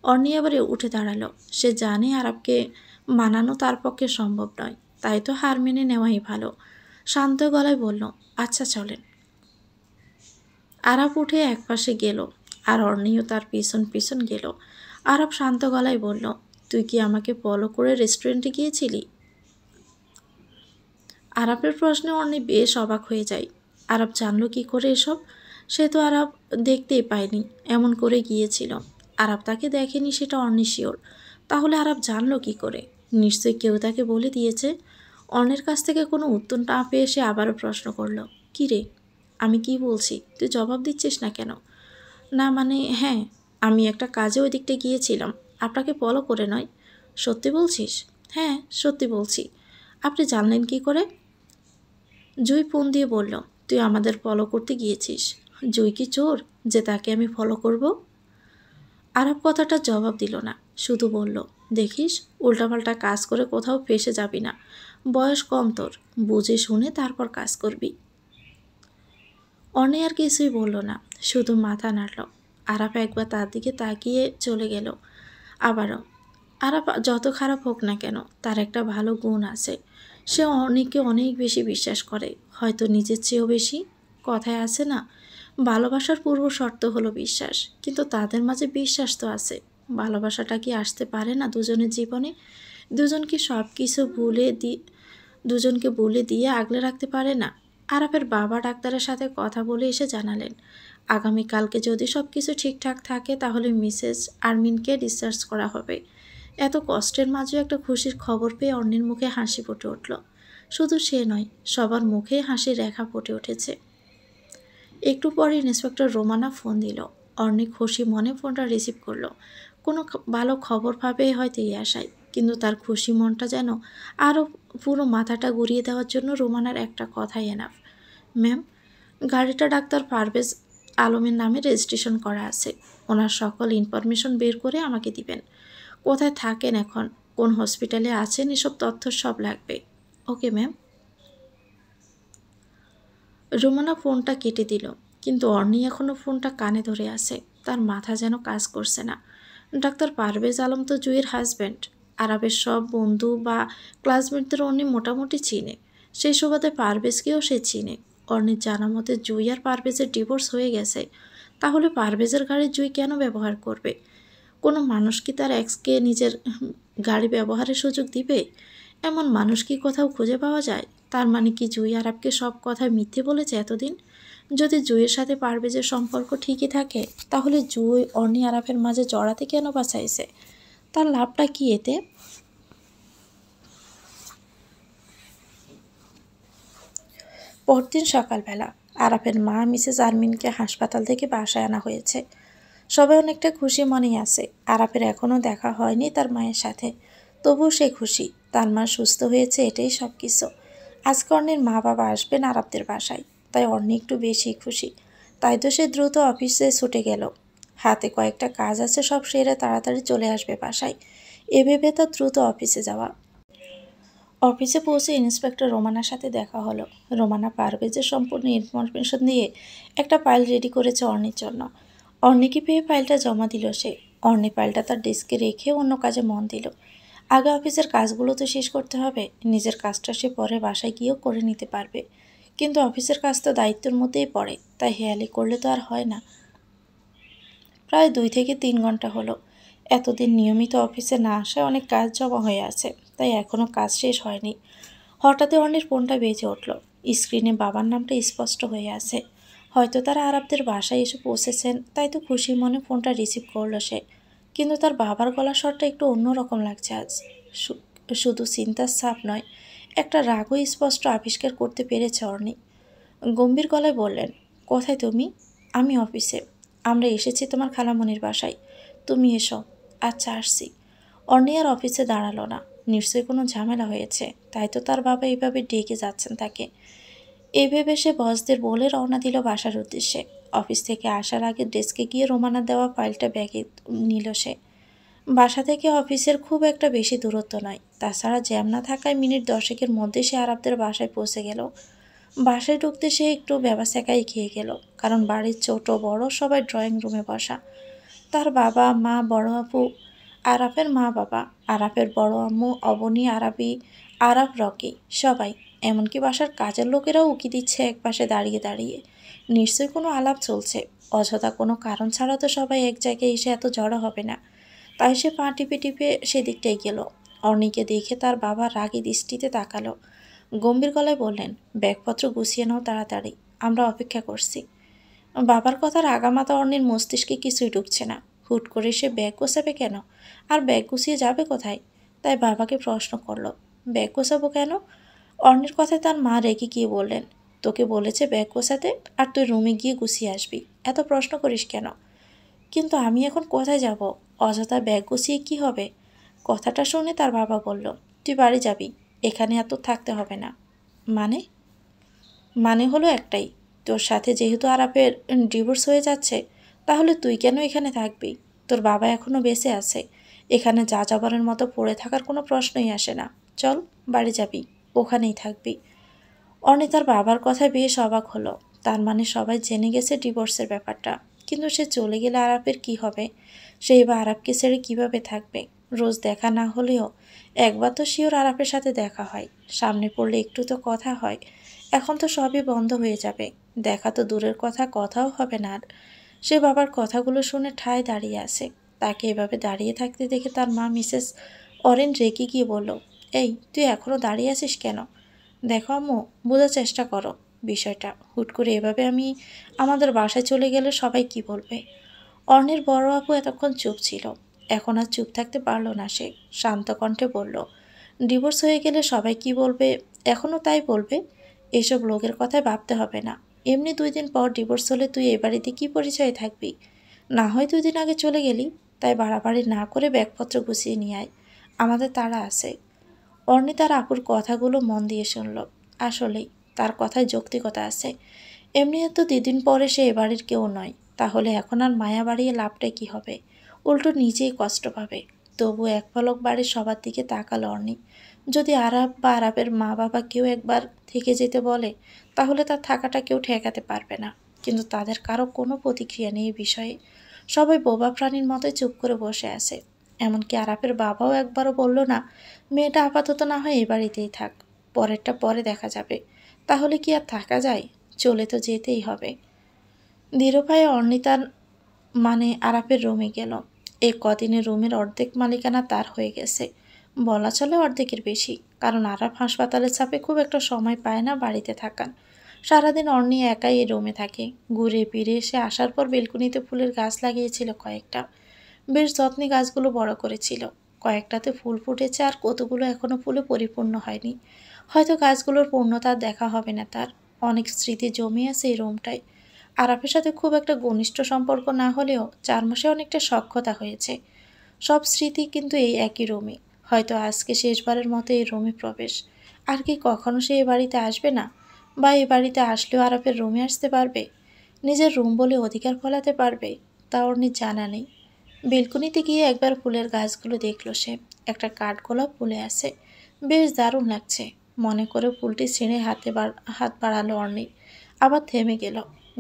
অর্ণি এবারে উঠে দাঁড়ালো। সে জানে আরাবকে মানানো তার পক্ষে সম্ভব নয়, তাই তো হার মেনে নেওয়াই ভালো। শান্ত গলায় বলল, আচ্ছা চলেন। আরাব উঠে একপাশে গেল আর অর্ণিও তার পিছন পিছন গেল। আরাব শান্ত গলায় বলল, তুই কি আমাকে ফলো করে রেস্টুরেন্টে গিয়েছিলি? আরাবের প্রশ্নে অর্ণি বেশ অবাক হয়ে যায়। আরাব জানলো কি করে এসব? সে তো আরাব দেখতেই পায়নি, এমন করে গিয়েছিল। আরাব তাকে দেখেনি সেটা অর্ণি শিওর। তাহলে আরাব জানলো কি করে? নিশ্চয়ই কেউ তাকে বলে দিয়েছে। অর্ণের কাছ থেকে কোনো উত্তর না পেয়ে সে আবারও প্রশ্ন করল, কী রে, আমি কি বলছি তুই জবাব দিচ্ছিস না কেন? না মানে হ্যাঁ, আমি একটা কাজে ওই দিকটা গিয়েছিলাম, আপনাকে ফলো করে নয়। সত্যি বলছিস? হ্যাঁ সত্যি বলছি। আপনি জানলেন কি করে? জুই ফোন দিয়ে বলল, তুই আমাদের ফলো করতে গিয়েছিস। জুই কি চোর যে তাকে আমি ফলো করব? আরব কথাটা জবাব দিল না, শুধু বলল, দেখিস উল্টাপাল্টা কাজ করে কোথাও ফেসে যাবি না। বয়স কম তোর, বুঝে শুনে তারপর কাজ করবি। অনে আর কিছুই বলল না, শুধু মাথা নাড়ল। আরাপ একবার তার দিকে তাকিয়ে চলে গেল। আবারও। আরাপ যত খারাপ হোক না কেন, তার একটা ভালো গুণ আছে। সে অনেককে অনেক বেশি বিশ্বাস করে, হয়তো নিজের চেয়েও বেশি। কথায় আছে না, ভালোবাসার পূর্ব শর্ত হলো বিশ্বাস। কিন্তু তাদের মাঝে বিশ্বাস তো আছে, ভালোবাসাটা কি আসতে পারে না দুজনের জীবনে? দুজনকে সব কিছু দুজনকে বলে দিয়ে আগলে রাখতে পারে না? আরাফের বাবা ডাক্তারের সাথে কথা বলে এসে জানালেন, আগামীকালকে যদি সব কিছু ঠিকঠাক থাকে তাহলে মিসেস আরমিনকে ডিসচার্জ করা হবে। এত কষ্টের মাঝেও একটা খুশির খবর পেয়ে অর্ণির মুখে হাসি ফুটে উঠল। শুধু সে নয়, সবার মুখে হাসির রেখা ফুটে উঠেছে। একটু পরে ইন্সপেক্টর রোমানা ফোন দিল। অর্ণি খুশি মনে ফোনটা রিসিভ করলো। কোনো ভালো খবর পাবে হয়তো এই আশায়, কিন্তু তার খুশি মনটা যেন আরও পুরো মাথাটা ঘুরিয়ে দেওয়ার জন্য রোমানার একটা কথাই এনাফ। ম্যাম, গাড়িটা ডাক্তার পারভেজ আলমের নামে রেজিস্ট্রেশন করা আছে। ওনার সকল ইনফরমেশন বের করে আমাকে দিবেন। কোথায় থাকেন এখন, কোন হসপিটালে আছেন, এসব তথ্য সব লাগবে। Okay ma'am. রোমানা ফোনটা কেটে দিল, কিন্তু অর্ণি এখনও ফোনটা কানে ধরে আছে। তার মাথা যেন কাজ করছে না। ডাক্তার পারভেজ আলম তো জুইয়ের হাজব্যান্ড। আরবের সব বন্ধু বা ক্লাসমেটদের অর্ণি মোটামুটি চিনে। সেই সুবাদে পারভেজকেও সে চিনে। অর্ণির জানা মতে জুই আর পারভেজের ডিভোর্স হয়ে গেছে। তাহলে পারভেজের গাড়ি জুই কেন ব্যবহার করবে? কোনো মানুষ কি তার এক্সকে নিজের গাড়ি ব্যবহারের সুযোগ দিবে? এমন মানুষ কি কোথাও খুঁজে পাওয়া যায়? তার মানে কি জুই আরাবকে সব কথা মিথ্যে বলেছে এতদিন? যদি জুইয়ের সাথে পারভেজের সম্পর্ক ঠিকই থাকে, তাহলে জুই অর্ণি আরাফের মাঝে জড়াতে কেন বা চাইছে? তার লাভটা কি এতে? পরদিন সকালবেলা আরাফের মা মিসেস আরমিনকে হাসপাতাল থেকে বাসায় আনা হয়েছে। সবাই অনেকটা খুশি মনেই আছে। আরাফের এখনও দেখা হয়নি তার মায়ের সাথে, তবুও সে খুশি তার মা সুস্থ হয়েছে, এটাই সব কিছু। আজকে অর্ণির মা বাবা আসবেন আরাবদের বাসায়, তাই অর্ণি একটু বেশি খুশি। তাই তো সে দ্রুত অফিসে ছুটে গেল। হাতে কয়েকটা কাজ আছে, সব সেরে তাড়াতাড়ি চলে আসবে বাসায়। এ ভেবে তার দ্রুত অফিসে যাওয়া। অফিসে পৌঁছে ইন্সপেক্টর রোমানার সাথে দেখা হলো। রোমানা পারভেজের সম্পূর্ণ ইনফরমেশন দিয়ে একটা ফাইল রেডি করেছে অর্ণির জন্য। অর্ণিকে পেয়ে ফাইলটা জমা দিল সে। অর্ণি ফাইলটা তার ডেস্কে রেখে অন্য কাজে মন দিল। আগে অফিসের কাজগুলো তো শেষ করতে হবে, নিজের কাজটা সে পরে বাসায় গিয়েও করে নিতে পারবে। কিন্তু অফিসের কাজ তো দায়িত্বের মধ্যেই পড়ে, তাই হেয়ালি করলে তো আর হয় না। প্রায় 2 থেকে 3 ঘন্টা হলো। এতদিন নিয়মিত অফিসে না আসায় অনেক কাজ জমা হয়ে আছে, তাই এখনও কাজ শেষ হয়নি। হঠাৎই অর্ণির ফোনটা বেজে উঠল। স্ক্রিনে বাবার নামটা স্পষ্ট হয়ে আছে। হয়তো তারা আরবদের বাসায় এসে পৌঁছেছেন, তাই তো খুশি মনে ফোনটা রিসিভ করলো সে। কিন্তু তার বাবার গলার স্বরটা একটু অন্যরকম লাগছে আজ। শুধু চিন্তার ছাপ নয়, একটা রাগও স্পষ্ট আবিষ্কার করতে পেরেছে অর্ণি। গম্ভীর গলায় বললেন, কোথায় তুমি? আমি অফিসে। আমরা এসেছি তোমার খালামণির বাসায়। তুমি এসো। আচ্ছা, আসছি। অর্ণি আর অফিসে দাঁড়ালো না। নিশ্চয়ই কোনো ঝামেলা হয়েছে, তাই তো তার বাবা এইভাবে ডেকে যাচ্ছেন তাকে। এই ভেবে সে বসদের বলে রওনা দিল বাসার উদ্দেশ্যে। অফিস থেকে আসার আগে ডেস্কে গিয়ে রোমানা দেওয়া ফাইলটা ব্যাগে নিল সে। বাসা থেকে অফিসের খুব একটা বেশি দূরত্ব নয়, তাছাড়া জ্যাম না থাকায় মিনিট 10-এর মধ্যে সে আরবদের বাসায় পৌঁছে গেল। বাসায় ঢুকতে সে একটু ব্যাবাস্যাকাই খেয়ে গেল, কারণ বাড়ির ছোট বড় সবাই ড্রয়িং রুমে বসা। তার বাবা মা, বড় আপু, আরাফের মা বাবা, আরাফের বড় আম্মু, অবনী, আরাবি, আরাফ, রকি, সবাই। এমনকি বাসার কাজের লোকেরাও উকি দিচ্ছে একপাশে দাঁড়িয়ে দাঁড়িয়ে। নিশ্চয়ই কোনো আলাপ চলছে। অযথা কোনো কারণ ছাড়া তো সবাই এক জায়গায় এসে এত জড়ো হবে না। তাই সে পা টিপে টিপে সেদিকটাই গেল। অর্ণিকে দেখে তার বাবা রাগী দৃষ্টিতে তাকালো। গম্ভীর গলায় বললেন, ব্যাগপত্র গুছিয়ে নাও তাড়াতাড়ি, আমরা অপেক্ষা করছি। বাবার কথার আগামাথা অর্ণির মস্তিষ্কে কিছুই ঢুকছে না। হুট করে সে ব্যাগ গোছাবে কেন? আর ব্যাগ গুছিয়ে যাবে কোথায়? তাই বাবাকে প্রশ্ন করলো, ব্যাগ গোছাবো কেন? অর্ণির কথায় তার মা রেগে গিয়ে বললেন, তোকে বলেছে ব্যাগ গোছাতে, আর তুই রুমে গিয়ে গুছিয়ে আসবি, এত প্রশ্ন করিস কেন? কিন্তু আমি এখন কোথায় যাব? অযথা ব্যাগ গুছিয়ে কি হবে? কথাটা শুনে তার বাবা বলল, তুই বাড়ি যাবি, এখানে এত থাকতে হবে না। মানে? মানে হলো একটাই, তোর সাথে যেহেতু আরাপের ডিভোর্স হয়ে যাচ্ছে, তাহলে তুই কেন এখানে থাকবি? তোর বাবা এখনও বেঁচে আছে। এখানে যা যাবারের মতো পড়ে থাকার কোনো প্রশ্নই আসে না। চল, বাড়ি যাবি, ওখানেই থাকবি। অর্ণি তার বাবার কথায় বেশ অবাক হলো। তার মানে সবাই জেনে গেছে ডিভোর্সের ব্যাপারটা। কিন্তু সে চলে গেলে আরাপের কি হবে? সেই বা আরাপকে ছেড়ে কিভাবে থাকবে? রোজ দেখা না হলেও একবার তো শিওর আরাপের সাথে দেখা হয়, সামনে পড়লে একটু তো কথা হয়। এখন তো সবই বন্ধ হয়ে যাবে, দেখা তো দূরের কথা, কথাও হবে না আর। সে বাবার কথাগুলো শুনে ঠায় দাঁড়িয়ে আছে। তাকে এভাবে দাঁড়িয়ে থাকতে দেখে তার মা মিসেস অরেন রেগে গিয়ে বলল, এই তুই এখনও দাঁড়িয়ে আছিস কেন? দেখো আম্মু, বোঝার চেষ্টা করো বিষয়টা। হুট করে এভাবে আমি আমাদের বাসায় চলে গেলে সবাই কি বলবে? অর্ণের বড় আপু এতক্ষণ চুপ ছিল। এখন আর চুপ থাকতে পারল না সে। শান্ত কণ্ঠে বলল, ডিভোর্স হয়ে গেলে সবাই কি বলবে? এখনও তাই বলবে। এসব লোকের কথায় ভাবতে হবে না। এমনি 2 দিন পর ডিভোর্স হলে তুই এ বাড়িতে কী পরিচয়ে থাকবি? না হয় 2 দিন আগে চলে গেলি, তাই বাড়াবাড়ি না করে ব্যাগপত্র গুছিয়ে নিয়ে আয়, আমাদের তাড়া আছে। অর্ণি তার আপুর কথাগুলো মন দিয়ে শুনল। আসলেই তার কথায় যৌক্তিকতা আছে। এমনি তো 2 দিন পরে সে এ বাড়ির কেউ নয়, তাহলে এখন আর মায়া বাড়িয়ে লাভটা কি হবে? উল্টো নিজেই কষ্ট পাবে। তবু এক পলক বাড়ির সবার দিকে তাকালো অর্ণি। যদি আরাব বা আরাবের মা বাবা কেউ একবার থেকে যেতে বলে, তাহলে তার থাকাটা কেউ ঠেকাতে পারবে না। কিন্তু তাদের কারো কোনো প্রতিক্রিয়া নেই এই বিষয়ে। সবাই বোবা প্রাণীর মতোই চুপ করে বসে আছে। এমনকি আরাফের বাবাও একবারও বলল না, মেয়েটা আপাতত না হয় এ বাড়িতেই থাক, পরেরটা পরে দেখা যাবে। তাহলে কি আর থাকা যায়? চলে তো যেতেই হবে। ধীরুভাই অর্ণিতার মানে আরাফের রুমে গেল। এই কদিনে রুমের অর্ধেক মালিকানা তার হয়ে গেছে, বলা চলে অর্ধেকের বেশি। কারণ আরাফ হাসপাতালের চাপে খুব একটা সময় পায় না বাড়িতে থাকার। সারাদিন অর্ণি একাই এই রুমে থাকে। ঘুরে ফিরে এসে আসার পর বেলকুনিতে ফুলের গাছ লাগিয়েছিল কয়েকটা। বেশ যত্নে গাছগুলো বড় করেছিল। কয়েকটাতে ফুল ফুটেছে, আর কতগুলো এখনো ফুলে পরিপূর্ণ হয়নি। হয়তো গাছগুলোর পূর্ণতা দেখা হবে না তার। অনেক স্মৃতি জমে আছে এই রুমটায়। আরাফের সাথে খুব একটা ঘনিষ্ঠ সম্পর্ক না হলেও 4 মাসে অনেকটা সখ্যতা হয়েছে। সব স্মৃতি কিন্তু এই একই রুমে। হয়তো আজকে শেষবারের মতো এই রুমে প্রবেশ। আর কি কখনো সে এ বাড়িতে আসবে না? বা এ বাড়িতে আসলেও আরাফের রুমে আসতে পারবে? নিজের রুম বলে অধিকার ফলাতে পারবে? তা ওর জানা নেই। বেলকনিতে গিয়ে একবার ফুলের গাছগুলো দেখল সে। একটা কাঠগোলাপ ফুলে আছে, বেশ দারুণ লাগছে। মনে করে ফুলটি ছিঁড়ে হাত বাড়ালো অর্ণি। আবার থেমে গেল।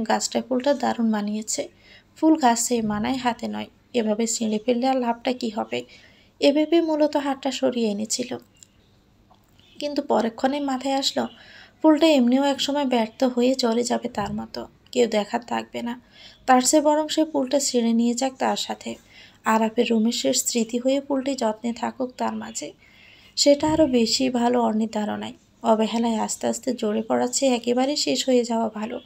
গাছটায় ফুলটা দারুণ মানিয়েছে। ফুল গাছে মানায়, হাতে নয়। এভাবে ছিঁড়ে ফেললে আর লাভটা কি হবে? এভাবে মূলত হাতটা সরিয়ে এনেছিল। কিন্তু পরক্ষণে মাথায় আসলো, পুলটা এমনিও একসময় ব্যর্থ হয়ে চলে যাবে তার মতো, কেউ দেখার থাকবে না। তার চেয়ে বরং সে পুলটা ছিঁড়ে নিয়ে যাক তার সাথে। আরাফের রুমের শেষ স্মৃতি হয়ে পুলটি যত্নে থাকুক তার মাঝে। সেটা আরও বেশি ভালো অন্যের ধারণায়। অবহেলায় আস্তে আস্তে জড়ে পড়ার চেয়ে একেবারে শেষ হয়ে যাওয়া ভালো।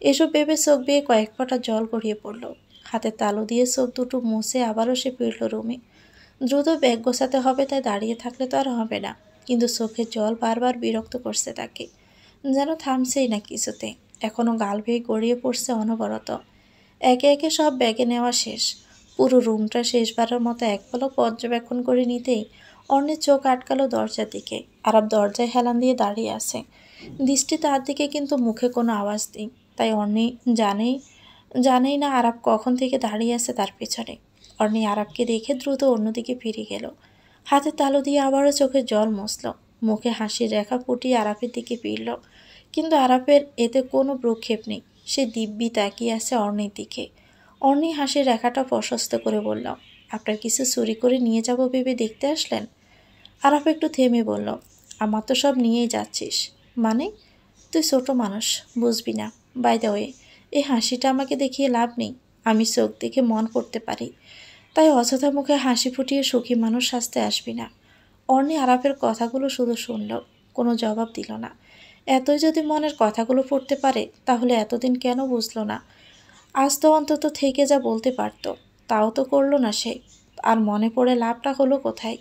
এসব ভেবে চোখ বেয়ে কয়েক ফোঁটা জল গড়িয়ে পড়ল। হাতের তালু দিয়ে চোখ দুটো মুছে আবারও সে ফিরল রুমে। দ্রুত ব্যাগ গোছাতে হবে, তাই দাঁড়িয়ে থাকলে তো আর হবে না। কিন্তু চোখের জল বারবার বিরক্ত করছে তাকে, যেন থামছেই না কিছুতে। এখনও গাল বেয়ে গড়িয়ে পড়ছে অনবরত। একে একে সব ব্যাগে নেওয়া শেষ। পুরো রুমটা শেষবারের মতো এক পলক পর্যবেক্ষণ করে নিতেই অর্ণের চোখ আটকালো দরজার দিকে। আরাপ দরজায় হেলান দিয়ে দাঁড়িয়ে আছে, দৃষ্টি তার দিকে, কিন্তু মুখে কোনো আওয়াজ নেই। তাই অর্ণি জানেই না আরাপ কখন থেকে দাঁড়িয়ে আছে তার পেছনে। অর্ণি আরাপকে দেখে দ্রুত অন্যদিকে ফিরে গেল। হাতে তালু দিয়ে আবারও চোখে জল মুছল, মুখে হাসির রেখা ফুটিয়ে আরাপের দিকে ফিরল। কিন্তু আরাপের এতে কোনো ভ্রুক্ষেপ নেই। সে দিব্যি তাকিয়ে আছে অর্ণির দিকে। অর্ণি হাসির রেখাটা প্রশস্ত করে বলল, আপনার কিছু চুরি করে নিয়ে যাব ভেবে দেখতে আসলেন? আরাপ একটু থেমে বলল, আমার তো সব নিয়েই যাচ্ছিস। মানে? তুই ছোট মানুষ, বুঝবি না। বাই দ্য ওয়ে, এই হাসিটা আমাকে দেখিয়ে লাভ নেই। আমি চোখ দেখে মন পড়তে পারি, তাই অযথা মুখে হাসি ফুটিয়ে সুখী মানুষ সাজতে আসবি না। অর্ণি আরাপের কথাগুলো শুধু শুনল, কোনো জবাব দিল না। এতই যদি মনের কথাগুলো পড়তে পারে, তাহলে এতদিন কেন বুঝলো না? আজ তো অন্তত থেকে যা বলতে পারত, তাও তো করলো না সে। আর মনে পড়ে লাভটা হলো কোথায়?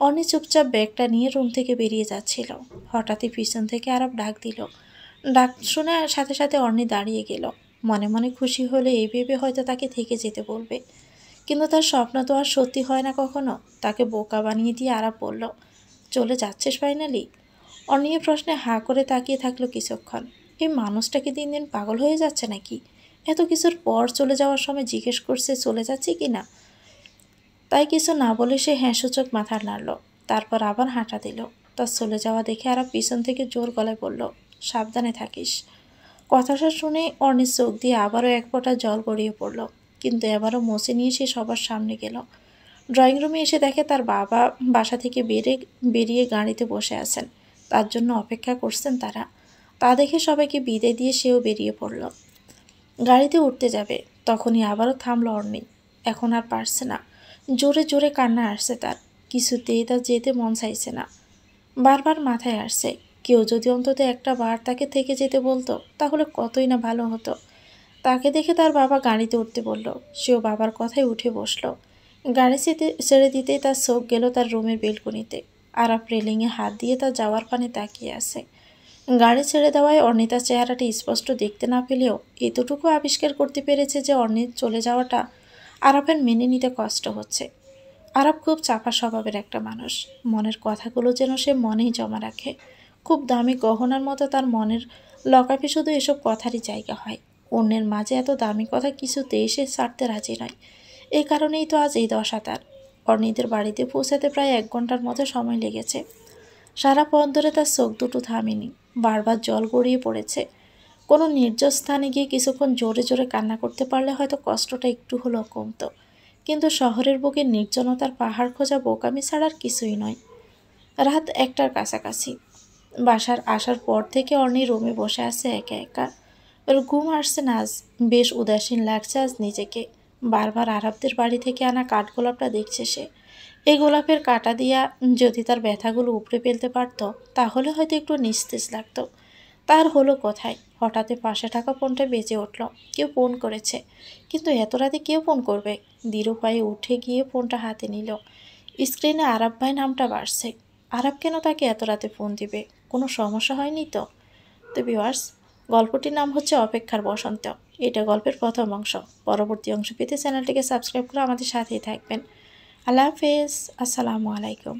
অর্ণি চুপচাপ ব্যাগটা নিয়ে রুম থেকে বেরিয়ে যাচ্ছিল। হঠাৎই পিছন থেকে আরাপ ডাক দিল। ডাক শুনে সাথে সাথে অর্ণি দাঁড়িয়ে গেল। মনে মনে খুশি হলে এই ভেবে হয়তো তাকে থেকে যেতে বলবে, কিন্তু তার স্বপ্ন তো আর সত্যি হয় না কখনো। তাকে বোকা বানিয়ে দিয়ে আরাপ বলল, চলে যাচ্ছিস ফাইনালি? অর্ণি এ প্রশ্নে হাঁ করে তাকিয়ে থাকলো কিছুক্ষণ। এই মানুষটা কি দিন দিন পাগল হয়ে যাচ্ছে নাকি? এত কিছুর পর চলে যাওয়ার সময় জিজ্ঞেস করছে চলে যাচ্ছি কি না। তাই কিছু না বলে সে হ্যাঁ সূচক মাথা নাড়ল, তারপর আবার হাঁটা দিল। তার চলে যাওয়া দেখে আরাপ পিছন থেকে জোর গলায় বলল, সাবধানে থাকিস। কথাটা শুনে অর্ণির চোখ দিয়ে আবারও এক ফোঁটা জল গড়িয়ে পড়ল, কিন্তু এবারও মুছে নিয়ে সে সবার সামনে গেল। ড্রয়িং রুমে এসে দেখে তার বাবা বাসা থেকে বেরিয়ে গাড়িতে বসে আছেন। তার জন্য অপেক্ষা করছেন তারা। তা দেখে সবাইকে বিদায় দিয়ে সেও বেরিয়ে পড়ল। গাড়িতে উঠতে যাবে, তখনই আবারও থামল অর্ণি। এখন আর পারছে না। জোরে জোরে কান্না আসছে তার। কিছুতেই তার যেতে মন চাইছে না। বারবার মাথায় আসছে, কেউ যদি অন্তত একটা বার তাকে থেকে যেতে বলতো, তাহলে কতই না ভালো হতো। তাকে দেখে তার বাবা গাড়িতে উঠতে বলল। সেও বাবার কথায় উঠে বসল। গাড়ি ছেড়ে দিতেই তার চোখ গেল তার রুমের বেলকনিতে। আরাপ রেলিংয়ে হাত দিয়ে তার যাওয়ার পানে তাকিয়ে আছে। গাড়ি ছেড়ে দেওয়ায় অর্ণিতার চেহারাটি স্পষ্ট দেখতে না পেলেও এতটুকু আবিষ্কার করতে পেরেছে যে অর্ণিত চলে যাওয়াটা আরাপের মেনে নিতে কষ্ট হচ্ছে। আরাপ খুব চাপা স্বভাবের একটা মানুষ। মনের কথাগুলো যেন সে মনেই জমা রাখে। খুব দামি গহনার মতো তার মনের লকাপে শুধু এসব কথারই জায়গা হয়। অন্যের মাঝে এত দামি কথা কিছুতেই সে ছাড়তে রাজি নয়। এই কারণেই তো আজ এই দশা তার। অর্ণিদের বাড়িতে পৌঁছাতে প্রায় 1 ঘন্টার মতো সময় লেগেছে। সারা পথ ধরে তার চোখ দুটো থামেনি, বারবার জল গড়িয়ে পড়েছে। কোনো নির্জন স্থানে গিয়ে কিছুক্ষণ জোরে জোরে কান্না করতে পারলে হয়তো কষ্টটা একটু হলেও কমতো, কিন্তু শহরের বুকে নির্জনতার পাহাড় খোঁজা বোকামি ছাড়ার কিছুই নয়। রাত 1টার কাছাকাছি। বাসার আসার পর থেকে অর্ণি রুমে বসে আছে একা একা। ওর ঘুম আসছে না আজ। বেশ উদাসীন লাগছে আজ নিজেকে। বারবার আরাবদের বাড়ি থেকে আনা কাঠগোলাপটা দেখছে সে। এই গোলাপের কাঁটা দিয়া যদি তার ব্যথাগুলো উপড়ে ফেলতে পারত, তাহলে হয়তো একটু নিস্তেজ লাগতো। তার হলো কোথায়? হঠাৎ পাশে থাকা ফোনটা বেজে উঠল। কেউ ফোন করেছে, কিন্তু এত রাতে কেউ ফোন করবে? দৃঢ় পায়ে উঠে গিয়ে ফোনটা হাতে নিল। স্ক্রিনে আরাব ভাই নামটা বাড়ছে। আরাব কেন তাকে এত রাতে ফোন দিবে? কোনো সমস্যা হয়নি তো? তো ভিউয়ার্স, গল্পটির নাম হচ্ছে অপেক্ষার বসন্ত। এটা গল্পের প্রথম অংশ। পরবর্তী অংশ পেতে চ্যানেলটিকে সাবস্ক্রাইব করে আমাদের সাথেই থাকবেন। আল্লাহ হাফেজ। আসসালামু আলাইকুম।